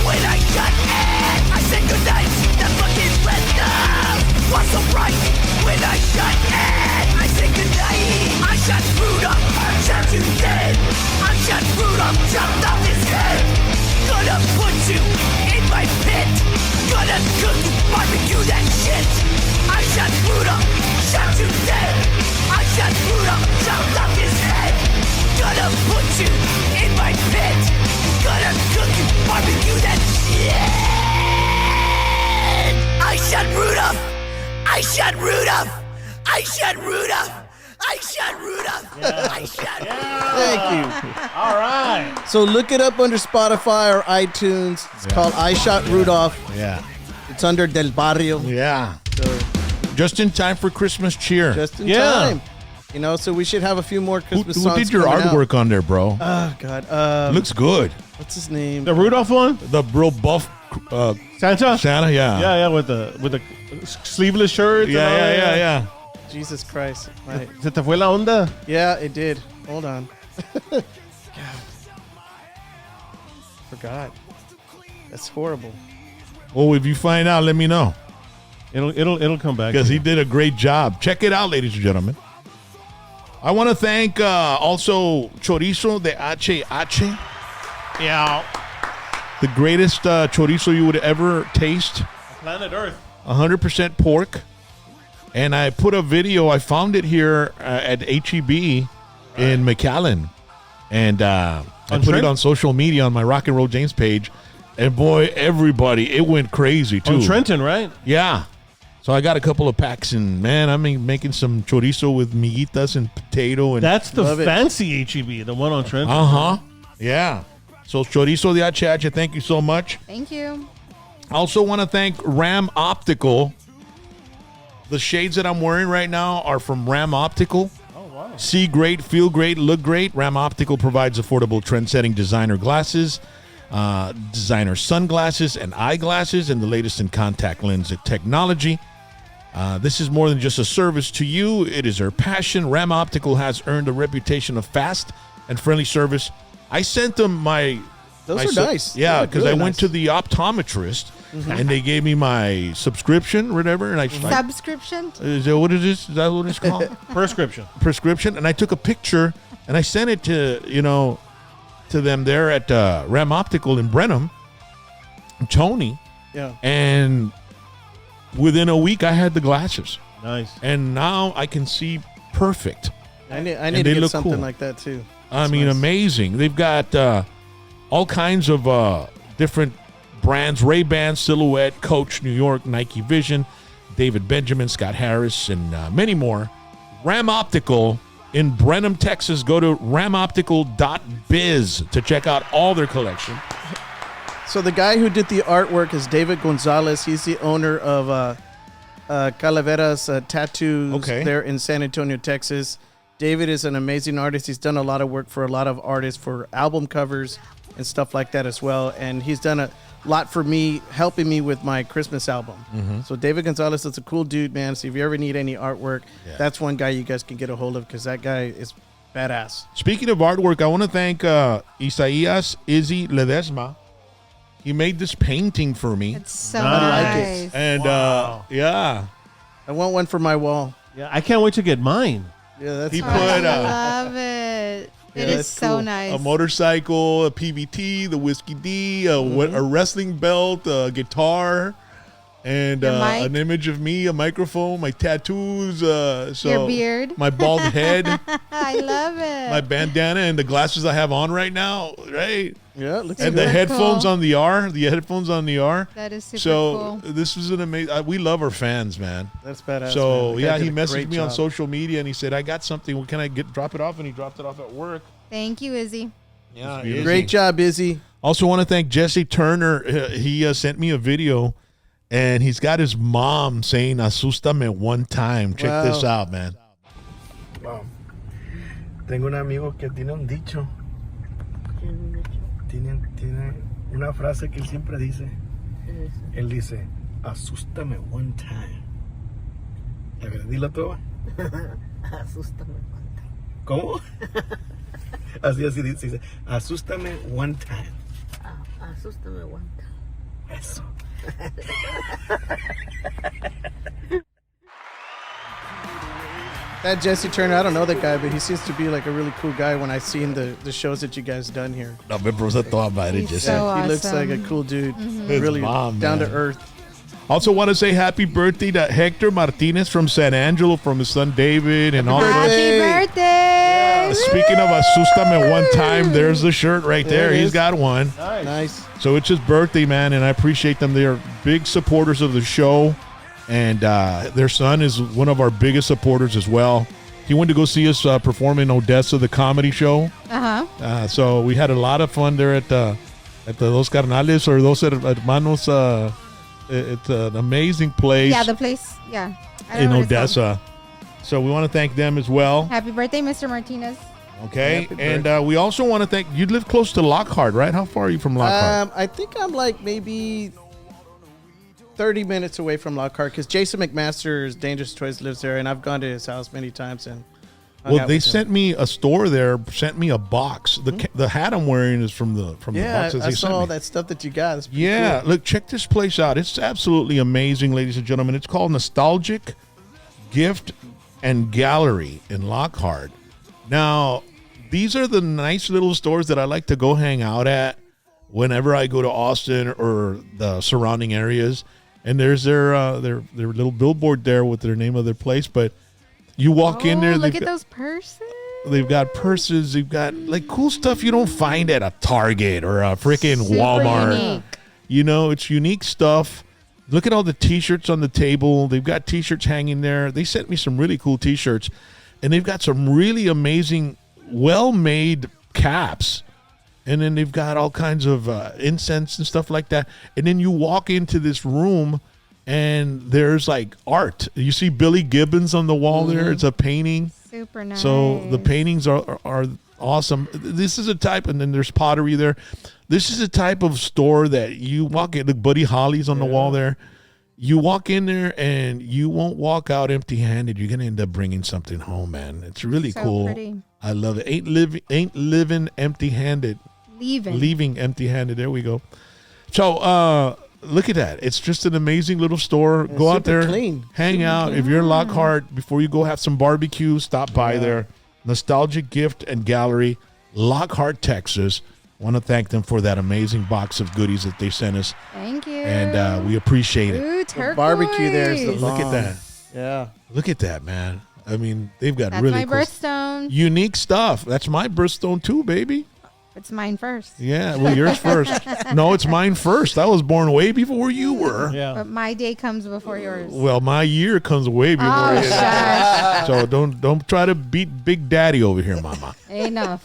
when I shot Ed. I said goodnight. That fucking red dove was so bright when I shot Ed. I said goodnight. I shot Rudolph. I shot you dead. I shot Rudolph. Rudolph chopped off his head. Gonna put you in my pit. Gonna cook you, barbecue that shit. I shot Rudolph, shot you dead. I shot Rudolph, chopped off his head. Gonna put you in my pit. Gonna cook you, barbecue that shit. I shot Rudolph. I shot Rudolph. I shot Rudolph. I shot Rudolph. I shot Rudolph. Thank you. All right. So look it up under Spotify or iTunes. It's called I Shot Rudolph. Yeah. It's under Del Barrio. Yeah. So just in time for Christmas cheer. just in time. You know, so we should have a few more Christmas Who songs. did your coming artwork out. on there, bro? Oh God. Looks good. What's his name? The Rudolph one? The real buff Santa? Santa, yeah. Yeah, with the sleeveless shirt. Yeah. Jesus Christ. My, ¿Se te fue la onda? yeah, it did. Hold on. Forgot. That's horrible. Well, if you find out, let me know. It'll come back. Because he did a great job. Check it out, ladies and gentlemen. I want to thank also Chorizo de HH. Yeah. The greatest chorizo you would ever taste. Planet Earth. 100% pork. And I put a video. I found it here at HEB in McAllen. And I put it on social media on my Rock and Roll James page. And boy, everybody, it went crazy too. On Trenton, right? Yeah. So I got a couple of packs, and man, I'm making some chorizo with miguitas and potato. And that's the fancy HEB, the one on Trenton. Yeah. So chorizo de HH, thank you so much. Thank you. I also want to thank Ram Optical. The shades that I'm wearing right now are from Ram Optical. Oh, wow. See great, feel great, look great. Ram Optical provides affordable trend-setting designer glasses, designer sunglasses and eyeglasses, and the latest in contact lens technology. This is more than just a service to you. It is our passion. Ram Optical has earned a reputation of fast and friendly service. I sent them my... Those are nice. Yeah, because really I went nice. to the optometrist, and they gave me my subscription or whatever. And I Subscription? Is that what it is? Is that what it's called? Prescription. And I took a picture, and I sent it to, to them there at Ram Optical in Brenham, Tony. Yeah. And within a week, I had the glasses. Nice. And now I can see perfect. I need to get something like that too. I mean, amazing. They've got all kinds of different brands: Ray-Ban, Silhouette, Coach, New York, Nike Vision, David Benjamin, Scott Harris, and many more. Ram Optical in Brenham, Texas. Go to ramoptical.biz to check out all their collection. So the guy who did the artwork is David Gonzalez. He's the owner of Calaveras Tattoos there in San Antonio, Texas. David is an amazing artist. He's done a lot of work for a lot of artists for album covers and stuff like that as well. And he's done a lot for me, helping me with my Christmas album. So David Gonzalez is a cool dude, man. So if you ever need any artwork, that's one guy you guys can get a hold of because that guy is badass. Speaking of artwork, I want to thank Isaías Izzy Ledesma. He made this painting for me. It's so nice. And yeah. I want one for my wall. Yeah, I can't wait to get mine. Yeah, that's he put. I love it. It is so cool. nice. A motorcycle, a PVT, the Whiskey D, a wrestling belt, a guitar, and an image of me, a microphone, my tattoos, your beard, my bald head. I love it. My bandana and the glasses I have on right now, right? Yeah, it looks and good. the headphones cool. on the R. The headphones on the R. That is super cool. cool. This was an amazing. We love our fans, man. That's badass. So man. yeah, he messaged me on social media and he said, "I got something. Well, can I drop it off?" And he dropped it off at work. Thank you, Izzy. Yeah, great job, Izzy. Also, want to thank Jesse Turner. He sent me a video, and he's got his mom saying "asústame" one time. Check this out, man. Wow. Tengo un amigo que tiene un dicho. Tiene una frase que él siempre dice. Él dice, asústame one time. A ver, dilo tú. Asústame one time. ¿Cómo? Así dice, asústame one time. Asústame one time. Eso. That Jesse Turner, I don't know that guy, but he seems to be like a really cool guy when I've seen the shows that you guys done here. No, me puse toda madre, Jesse. So awesome. He looks like a cool dude. His Really mom, down man. to earth. Also want to say happy birthday to Hector Martinez from San Angelo, from his son David, and all Happy birthday! Speaking of Asustame one time, there's the shirt right there. He's got one. Nice. So it's his birthday, man, and I appreciate them. They are big supporters of the show, and their son is one of our biggest supporters as well. He went to go see us perform in Odessa, the comedy show. So we had a lot of fun there at the Dos Carnales, or Dos Hermanos. It's an amazing place. Yeah, the place. Yeah. I don't In know what it's called. Odessa. So we want to thank them as well. Happy birthday, Mr. Martinez. Okay. And we also want to thank, you live close to Lockhart, right? How far are you from Lockhart? I think I'm like maybe 30 minutes away from Lockhart because Jason McMaster's Dangerous Toys lives there, and I've gone to his house many times. And Well, they sent me a store there, sent me a box. The hat I'm wearing is from the boxes I they saw sent all me. that stuff that you got. It's pretty Yeah, cool. look, check this place out. It's absolutely amazing, ladies and gentlemen. It's called Nostalgic Gift and Gallery in Lockhart. Now, these are the nice little stores that I like to go hang out at whenever I go to Austin or the surrounding areas. And there's their little billboard there with their name of their place, but you walk in there. Look at those purses. They've got purses. They've got like cool stuff you don't find at a Target or a freaking Super Walmart. unique. You know, it's unique stuff. Look at all the T-shirts on the table. They've got T-shirts hanging there. They sent me some really cool T-shirts, and they've got some really amazing, well-made caps. And then they've got all kinds of incense and stuff like that. And then you walk into this room, and there's like art. You see Billy Gibbons on the wall there. It's a painting. Super nice. So the paintings are awesome. This is a type, and then there's pottery there. This is a type of store that you walk in. Look, Buddy Holly's on the wall there. You walk in there, and you won't walk out empty-handed. You're gonna end up bringing something home, man. It's really So cool. pretty. I love it. Ain't living empty-handed. Leaving empty-handed. There we go. So look at that. It's just an amazing little store. Go out super there, clean. hang Super out. clean. If you're in Lockhart, before you go have some barbecue, stop by there. Nostalgic Gift and Gallery, Lockhart, Texas. Want to thank them for that amazing box of goodies that they sent us. Thank you. And we appreciate it. Ooh, turquoise. Barbecue there's the Look at that. Yeah. Look at that, man. I mean, they've got That's really my cool birthstone. unique stuff. That's my birthstone too, baby. It's mine first. Yeah, well, yours first. No, it's mine first. I was born way before you were. But my day comes before yours. Well, my year comes way before Oh, yours. shush. So don't try to beat Big Daddy over here, Mama. Enough.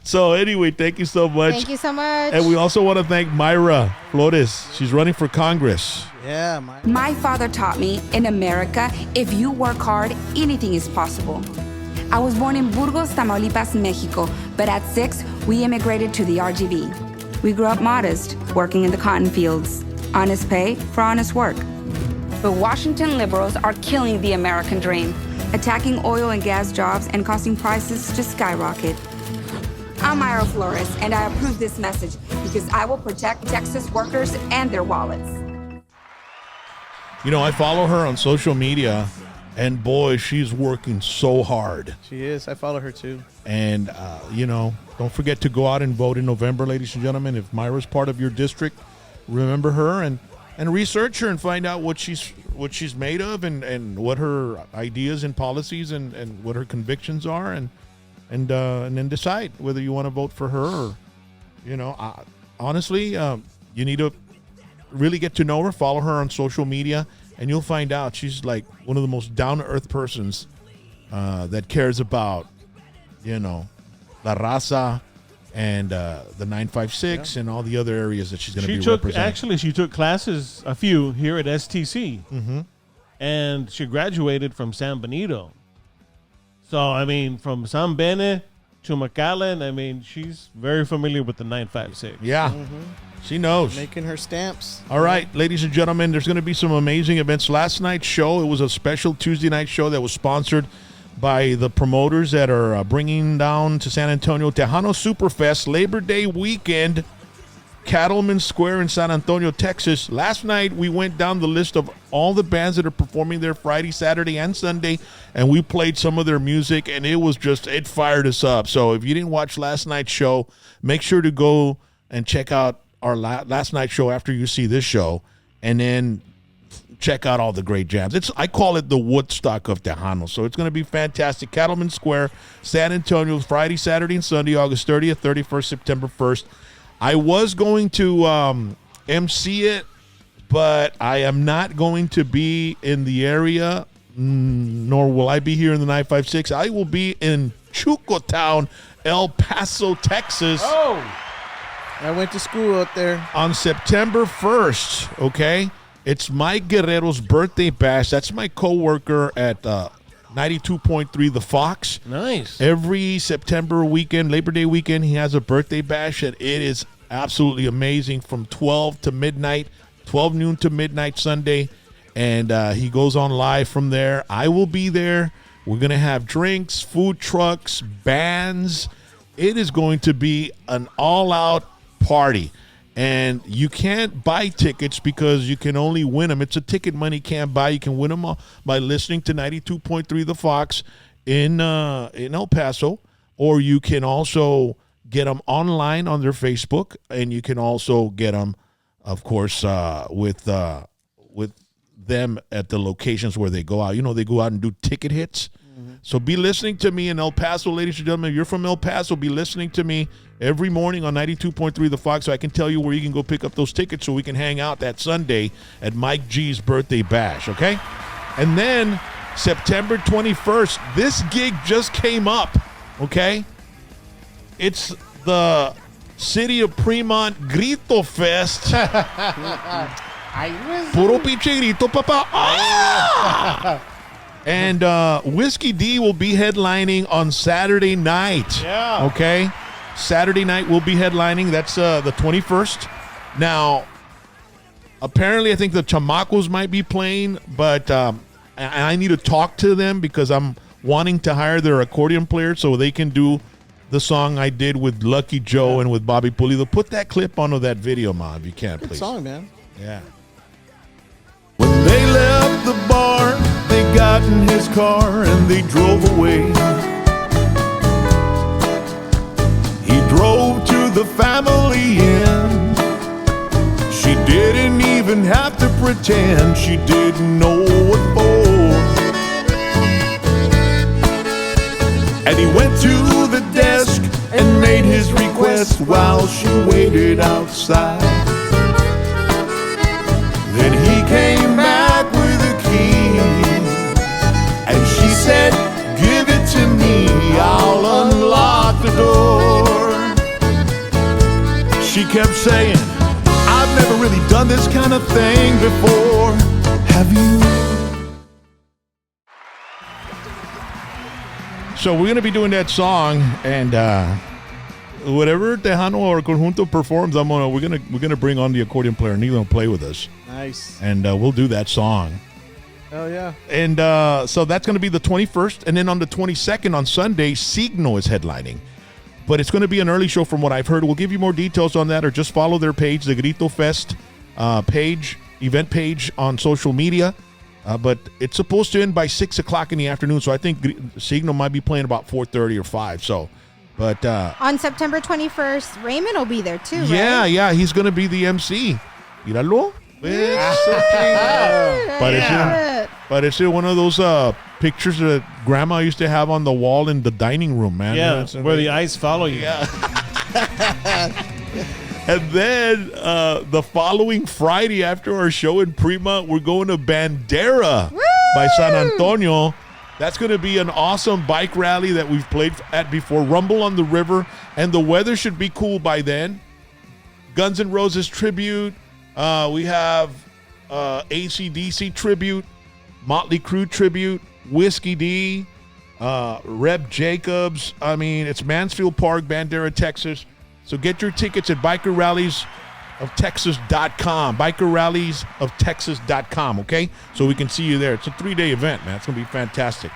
So anyway, thank you so much. Thank you so much. And we also want to thank Myra Flores. She's running for Congress. Yeah, My father taught me, in America, if you work hard, anything is possible. I was born in Burgos, Tamaulipas, Mexico, but at 6, we immigrated to the RGV. We grew up modest, working in the cotton fields. Honest pay for honest work. But Washington liberals are killing the American dream, attacking oil and gas jobs and causing prices to skyrocket. I'm Myra Flores, and I approve this message because I will protect Texas workers and their wallets. You know, I follow her on social media, and boy, she's working so hard. She is. I follow her too. And, you know, don't forget to go out and vote in November, ladies and gentlemen. If Myra's part of your district, remember her and research her and find out what she's made of and what her ideas and policies and what her convictions are and then decide whether you want to vote for her or, you know, honestly, you need to really get to know her, follow her on social media, and you'll find out she's like one of the most down-to-earth persons that cares about, you know, La Raza and the 956 and all the other areas that she's going to be representing. She took classes, a few, here at STC. Mm-hmm. And she graduated from San Benito. So, I mean, from San Bene to McAllen, I mean, she's very familiar with the 956. Yeah. She knows. Making her stamps. All right, ladies and gentlemen, there's going to be some amazing events. Last night's show, it was a special Tuesday night show that was sponsored by the promoters that are bringing down to San Antonio Tejano Superfest Labor Day weekend. Cattleman Square in San Antonio, Texas. Last night, we went down the list of all the bands that are performing there Friday, Saturday, and Sunday, and we played some of their music, and it fired us up. So if you didn't watch last night's show, make sure to go and check out our last night's show after you see this show, and then check out all the great jams. I call it the Woodstock of Tejano. So it's going to be fantastic. Cattleman Square, San Antonio, Friday, Saturday, and Sunday, August 30th, 31st, September 1st. I was going to MC it, but I am not going to be in the area, nor will I be here in the 956. I will be in Chucotown, El Paso, Texas. Oh, I went to school out there. On September 1st, okay? It's Mike Guerrero's birthday bash. That's my coworker at 92.3 The Fox. Nice. Every September weekend, Labor Day weekend, he has a birthday bash, and it is absolutely amazing from 12 to midnight, 12 noon to midnight Sunday, and he goes on live from there. I will be there. We're going to have drinks, food trucks, bands. It is going to be an all-out party. And you can't buy tickets because you can only win them. It's a ticket money can't buy. You can win them by listening to 92.3 The Fox in El Paso, or you can also get them online on their Facebook, and you can also get them, of course, with them at the locations where they go out. You know, they go out and do ticket hits. So be listening to me in El Paso, ladies and gentlemen. If you're from El Paso, be listening to me every morning on 92.3 The Fox, so I can tell you where you can go pick up those tickets so we can hang out that Sunday at Mike G's birthday bash, okay? And then September 21st, this gig just came up, okay? It's the City of Fremont Grito Fest. Puro pinche grito, papa. Ah! And Whiskey D will be headlining on Saturday night. Yeah. Okay? Saturday night we'll be headlining. That's the 21st. Now, apparently I think the Chamacos might be playing, but I need to talk to them because I'm wanting to hire their accordion player so they can do the song I did with Lucky Joe and with Bobby Pulido. Put that clip onto that video, Ma, if you can, please. Good song, man. Yeah. When they left the bar, they got in his car and they drove away. He drove to the family inn. She didn't even have to pretend she didn't know what for. And he went to the desk and made his request while she waited outside. Then he came back with a key, and she said, "Give it to me, I'll unlock the door." She kept saying, "I've never really done this kind of thing before. Have you?" So we're going to be doing that song, and whatever Tejano or Conjunto performs, we're gonna bring on the accordion player, and he's gonna play with us. Nice. And we'll do that song. Oh yeah. And so that's going to be the 21st, and then on the 22nd on Sunday, Signo is headlining. But it's going to be an early show from what I've heard. We'll give you more details on that, or just follow their page, the Grito Fest event page on social media. But it's supposed to end by 6 o'clock in the afternoon, so I think Signo might be playing about 4:30 or 5. So, but on September 21st, Raymond will be there too, yeah, right? Yeah, he's going to be the MC. Míralo. Parece one of those pictures that Grandma used to have on the wall in the dining room, man. Yeah, where the eyes follow you. Yeah. And then the following Friday after our show in Prima, we're going to Bandera by San Antonio. That's going to be an awesome bike rally that we've played at before. Rumble on the River, and the weather should be cool by then. Guns N' Roses tribute. We have AC/DC tribute, Motley Crue tribute, Whiskey D, Reb Jacobs. I mean, it's Mansfield Park, Bandera, Texas. So get your tickets at bikerralliesoftexas.com, bikerralliesoftexas.com, okay? So we can see you there. It's a 3-day event, man. It's going to be fantastic.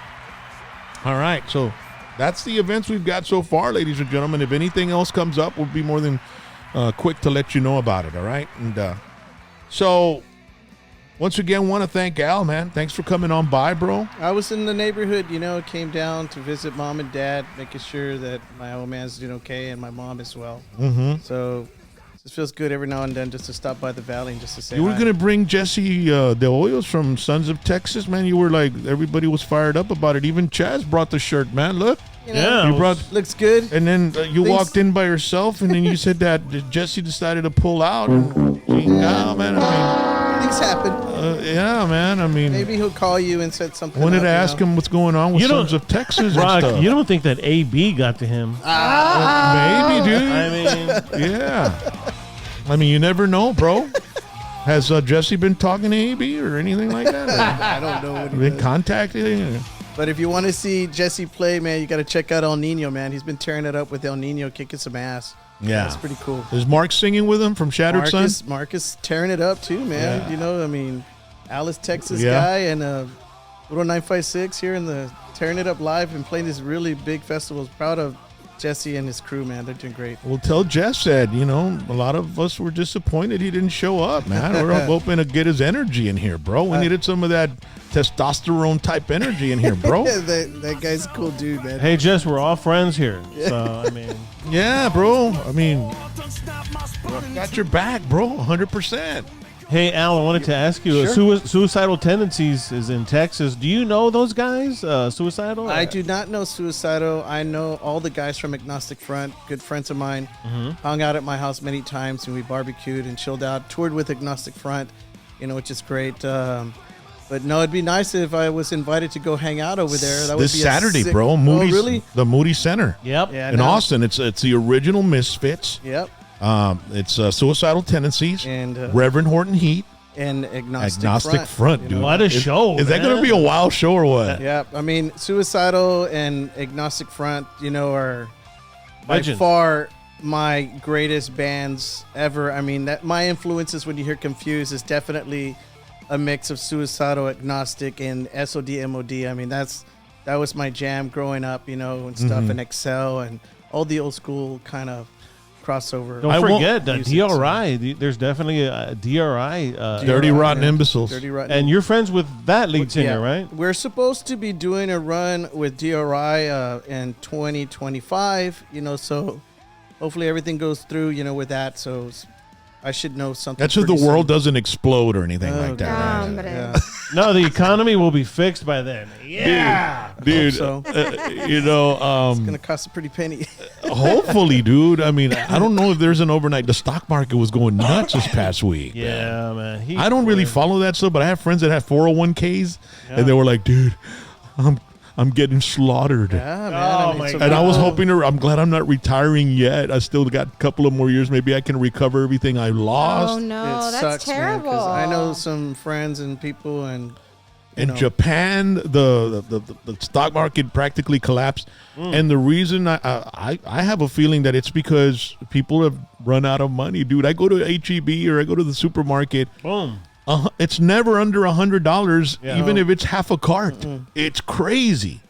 All right, so that's the events we've got so far, ladies and gentlemen. If anything else comes up, we'll be more than quick to let you know about it, all right? And so, once again, want to thank Al, man. Thanks for coming on by, bro. I was in the neighborhood, came down to visit mom and dad, making sure that my old man's doing okay and my mom as well. Mm-hmm. So it feels good every now and then just to stop by the valley and just to say You were hi. going to bring Jesse De Hoyos from Sons of Texas, man. You were like, everybody was fired up about it. Even Chaz brought the shirt, man. Look. You brought, looks good. And then you walked in by yourself, and then you said that Jesse decided to pull out. And, man, things happen. Yeah, man. I mean, maybe he'll call you and set something. Wanted to ask him what's going on with Sons of Texas. Rock, and stuff. you don't think that AB got to him? Maybe, dude. I mean, yeah. I mean, you never know, bro. Has Jesse been talking to AB or anything like that? I don't know what he been does. contacted. But if you want to see Jesse play, man, you got to check out El Nino, man. He's been tearing it up with El Nino, kicking some ass. Yeah, it's pretty cool. Is Mark singing with him from Shattered Sun? Marcus tearing it up too, man. Yeah. Alice, Texas guy, and Little 956 here in the tearing it up live and playing these really big festivals. Proud of Jesse and his crew, man. They're doing great. Well, tell Jeff that, a lot of us were disappointed he didn't show up, man. We're hoping to get his energy in here, bro. We needed some of that testosterone type energy in here, bro. that guy's a cool dude, man. Hey, Jess, we're all friends here. So, I mean. Yeah, bro. I mean, got your back, bro. 100%. Hey, Al, I wanted to ask you, Suicidal Tendencies is in Texas. Do you know those guys, Suicidal? I do not know Suicidal. I know all the guys from Agnostic Front, good friends of mine. Hung out at my house many times, and we barbecued and chilled out. Toured with Agnostic Front, which is great. But no, it'd be nice if I was invited to go hang out over there. That would this be Saturday, sick... bro. Moody's, really? The Moody Center. Yep. Yeah, in Austin. It's the original Misfits. Yep. It's Suicidal Tendencies and Reverend Horton Heat and Agnostic Front, dude. What a show! Is that going to be a wild show or what? Yeah, I mean, Suicidal and Agnostic Front, are by Legends. far my greatest bands ever. I mean, that my influences when you hear Confused is definitely a mix of Suicidal, Agnostic, and SOD MOD. I mean, that was my jam growing up, and stuff, and Excel and all the old school kind of crossover. Don't forget that DRI. There's definitely a DRI. Dirty Rotten Imbeciles. Dirty Rotten. And you're friends with that lead singer, right? We're supposed to be doing a run with DRI in 2025, so hopefully everything goes through, with that. So I should know something. That's if the world doesn't explode or anything like that. Right? Yeah. No, the economy will be fixed by then. Yeah, dude. So. It's gonna cost a pretty penny. Hopefully, dude. I mean, I don't know if there's an overnight. The stock market was going nuts this past week. Yeah, man. I don't really follow that stuff, but I have friends that have 401ks, and they were like, dude, I'm getting slaughtered. Yeah, man. And I was hoping I'm glad I'm not retiring yet. I still got a couple of more years. Maybe I can recover everything I lost. Oh no, It that's sucks, man, terrible. 'cause I know some friends and people, and In Japan, the stock market practically collapsed, and the reason I have a feeling that it's because people have run out of money, dude. I go to HEB or I go to the supermarket. Boom. It's never under $100, even if it's half a cart. It's crazy.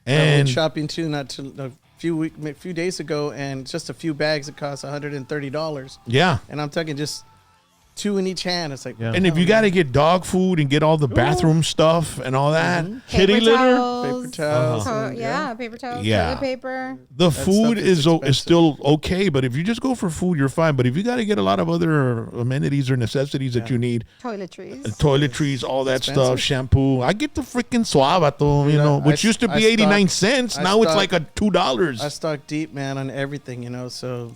I went And shopping too, a few days ago, and just a few bags that cost $130. yeah. And I'm talking just 2 in each hand. It's like, And if you got to get dog food and get all the bathroom stuff and all that, kitty Paper litter, towels. paper towels. Paper towels, Yeah. toilet paper. the That food stuff is is still okay. But if you just go for food, you're fine. But if you got to get a lot of other amenities or necessities that you need, Toiletries. toiletries, all that expensive. stuff, shampoo, I get the freaking Suavato, which used to be I 89 stock- cents. I Now it's stock- like a $2. I stock deep, man, on everything, so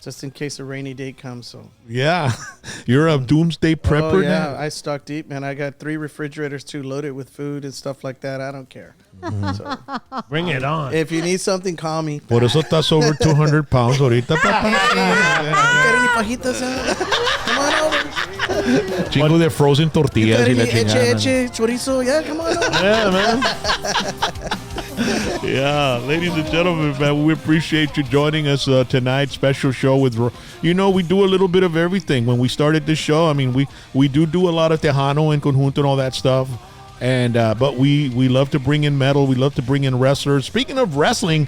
just in case a rainy day comes. So Yeah. You're a doomsday prepper oh, yeah, now. I stock deep, man. I got 3 refrigerators too, loaded with food and stuff like that. I don't care. So, Bring it on. if you need something, call me. Por eso estás over 200 pounds ahorita, papá. Got any fajitas? Come on over. Chingo de frozen tortillas Got y any la chingada. eche, chorizo? Yeah, come on over. Yeah, man. Yeah, ladies and gentlemen, man, we appreciate you joining us tonight. Special show with, we do a little bit of everything. When we started this show, I mean, we do a lot of Tejano and Conjunto and all that stuff. And but we love to bring in metal. We love to bring in wrestlers. Speaking of wrestling,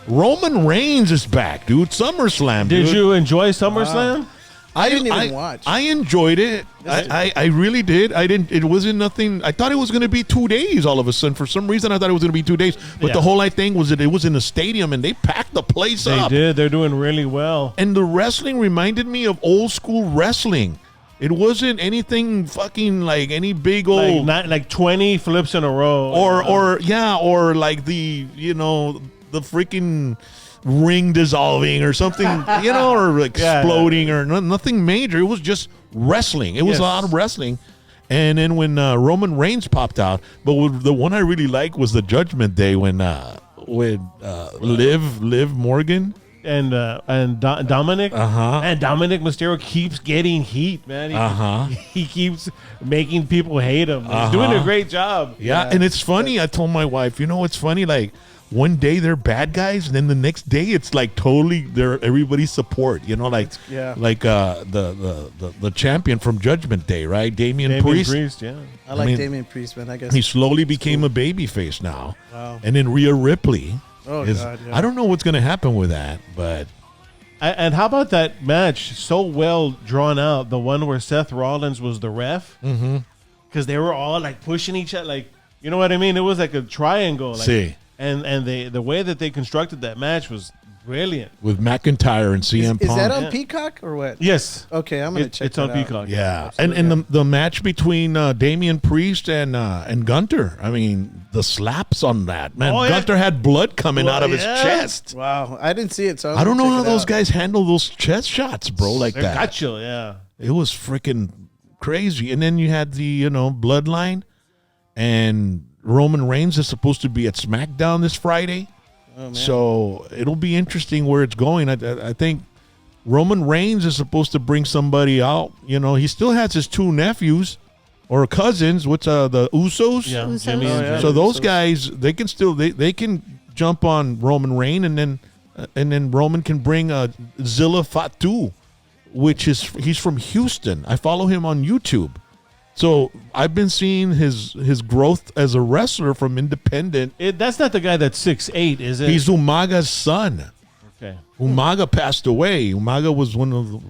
Roman Reigns is back, dude. SummerSlam, dude. Did you enjoy SummerSlam? I didn't even watch. I enjoyed it. I really did. I didn't. It wasn't nothing. I thought it was going to be 2 days. All of a sudden, for some reason, I thought it was going to be 2 days. But the whole thing was that it was in a stadium, and they packed the place up. They did. They're doing really well. And the wrestling reminded me of old school wrestling. It wasn't anything fucking like any big old like 20 flips in a row, or like the the freaking ring dissolving or something, or exploding or nothing major. It was just wrestling. It was a lot of wrestling. And then when Roman Reigns popped out, but the one I really liked was the Judgment Day when Liv Morgan and Dominic, and Dominic Mysterio keeps getting heat, man. He keeps making people hate him. He's doing a great job. Yeah, and it's funny. I told my wife, it's funny, like. One day they're bad guys, and then the next day it's like totally they're everybody's support. Like the champion from Judgment Day, right? Damian Priest. I like Damian Priest, man. I guess he slowly became a babyface now. Wow. And then Rhea Ripley. Oh God! Yeah. I don't know what's going to happen with that, but. And how about that match? So well drawn out, the one where Seth Rollins was the ref, because they were all like pushing each other, like you know what I mean. It was like a triangle. Like, See. And the way that they constructed that match was brilliant. With McIntyre and CM Punk. Is that on Peacock or what? Yes. Okay, I'm going to check it's that on out. Peacock. Yeah. And the match between Damian Priest and Gunter. I mean, the slaps on that. Man, Gunter had blood coming out of his chest. Wow. I didn't see it, so I don't know how those guys handle those chest shots, bro, like that. Got you, yeah. It was freaking crazy. And then you had the, Bloodline, and Roman Reigns is supposed to be at SmackDown this Friday. Oh, man. So it'll be interesting where it's going. I think Roman Reigns is supposed to bring somebody out. He still has his 2 nephews or cousins, the Usos. Yeah, Usos. Jimmy and Jay. So those guys, they can still they can jump on Roman Reigns, and then Roman can bring Zilla Fatu, he's from Houston. I follow him on YouTube. So I've been seeing his growth as a wrestler from independent. That's not the guy that's 6'8", is it? He's Umaga's son. Okay. Umaga passed away. Umaga was one of the...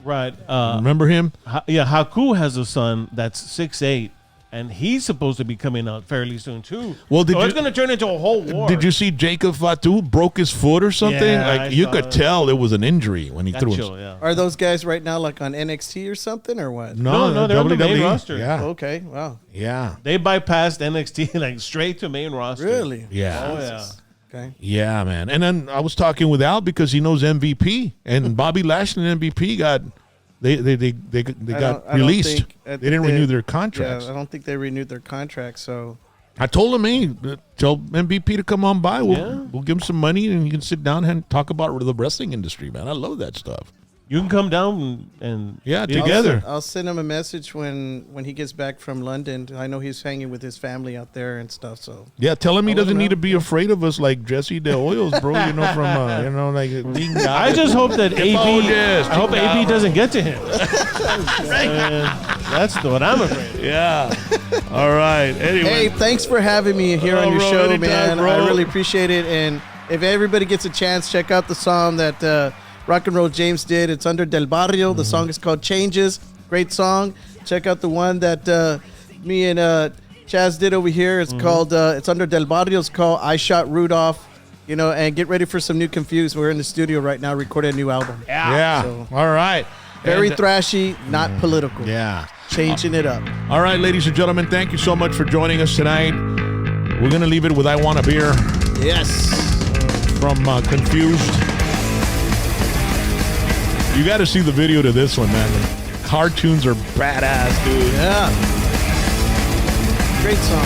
Right. Remember him? Haku has a son that's 6'8", and he's supposed to be coming out fairly soon, too. Well, it's going to turn into a whole war. Did you see Jacob Fatu broke his foot or something? Yeah, you could tell it was an injury when he threw him. Yeah. Are those guys right now like on NXT or something or what? No, they're on the main roster. Yeah. Okay, wow. Yeah. They bypassed NXT like straight to main roster. Really? Yeah. Oh, yeah. Okay. Yeah, man. And then I was talking with Al because he knows MVP, and Bobby Lashley and MVP got they got released. They didn't renew their contracts. Yeah, I don't think they renewed their contracts. So I told him, hey, tell MVP to come on by. We'll give him some money, and you can sit down and talk about the wrestling industry, man. I love that stuff. You can come down and together. I'll send him a message when he gets back from London. I know he's hanging with his family out there and stuff. So yeah, tell him he doesn't need to be afraid of us like Jesse De Hoyos, bro. I just hope that I hope AB doesn't get to him. That's what I'm afraid of. Yeah. All right. Anyway, hey, thanks for having me here on your show, man. Bro. I really appreciate it. And if everybody gets a chance, check out the song that Rock and Roll James did. It's under Del Barrio. The song is called Changes. Great song. Check out the one that me and Chaz did over here. It's called, it's under Del Barrio. It's called I Shot Rudolph. And get ready for some new Confused. We're in the studio right now recording a new album. Yeah. So, all right. Very thrashy, not political. Yeah. Changing it up. All right, ladies and gentlemen, thank you so much for joining us tonight. We're going to leave it with I Want a Beer. Yes. From Confused. You got to see the video to this one, man. The cartoons are badass, dude. Yeah. Great song.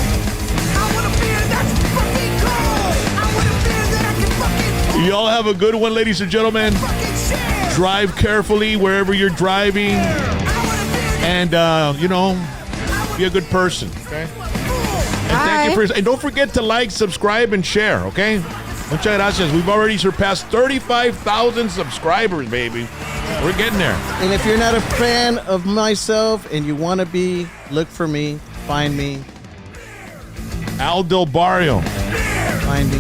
Y'all have a good one, ladies and gentlemen. Drive carefully wherever you're driving. And, be a good person, okay? And don't forget to like, subscribe, and share, okay? Muchas gracias. We've already surpassed 35,000 subscribers, baby. We're getting there. And if you're not a fan of myself and you want to be, look for me, find me. Al Del Barrio. Find me.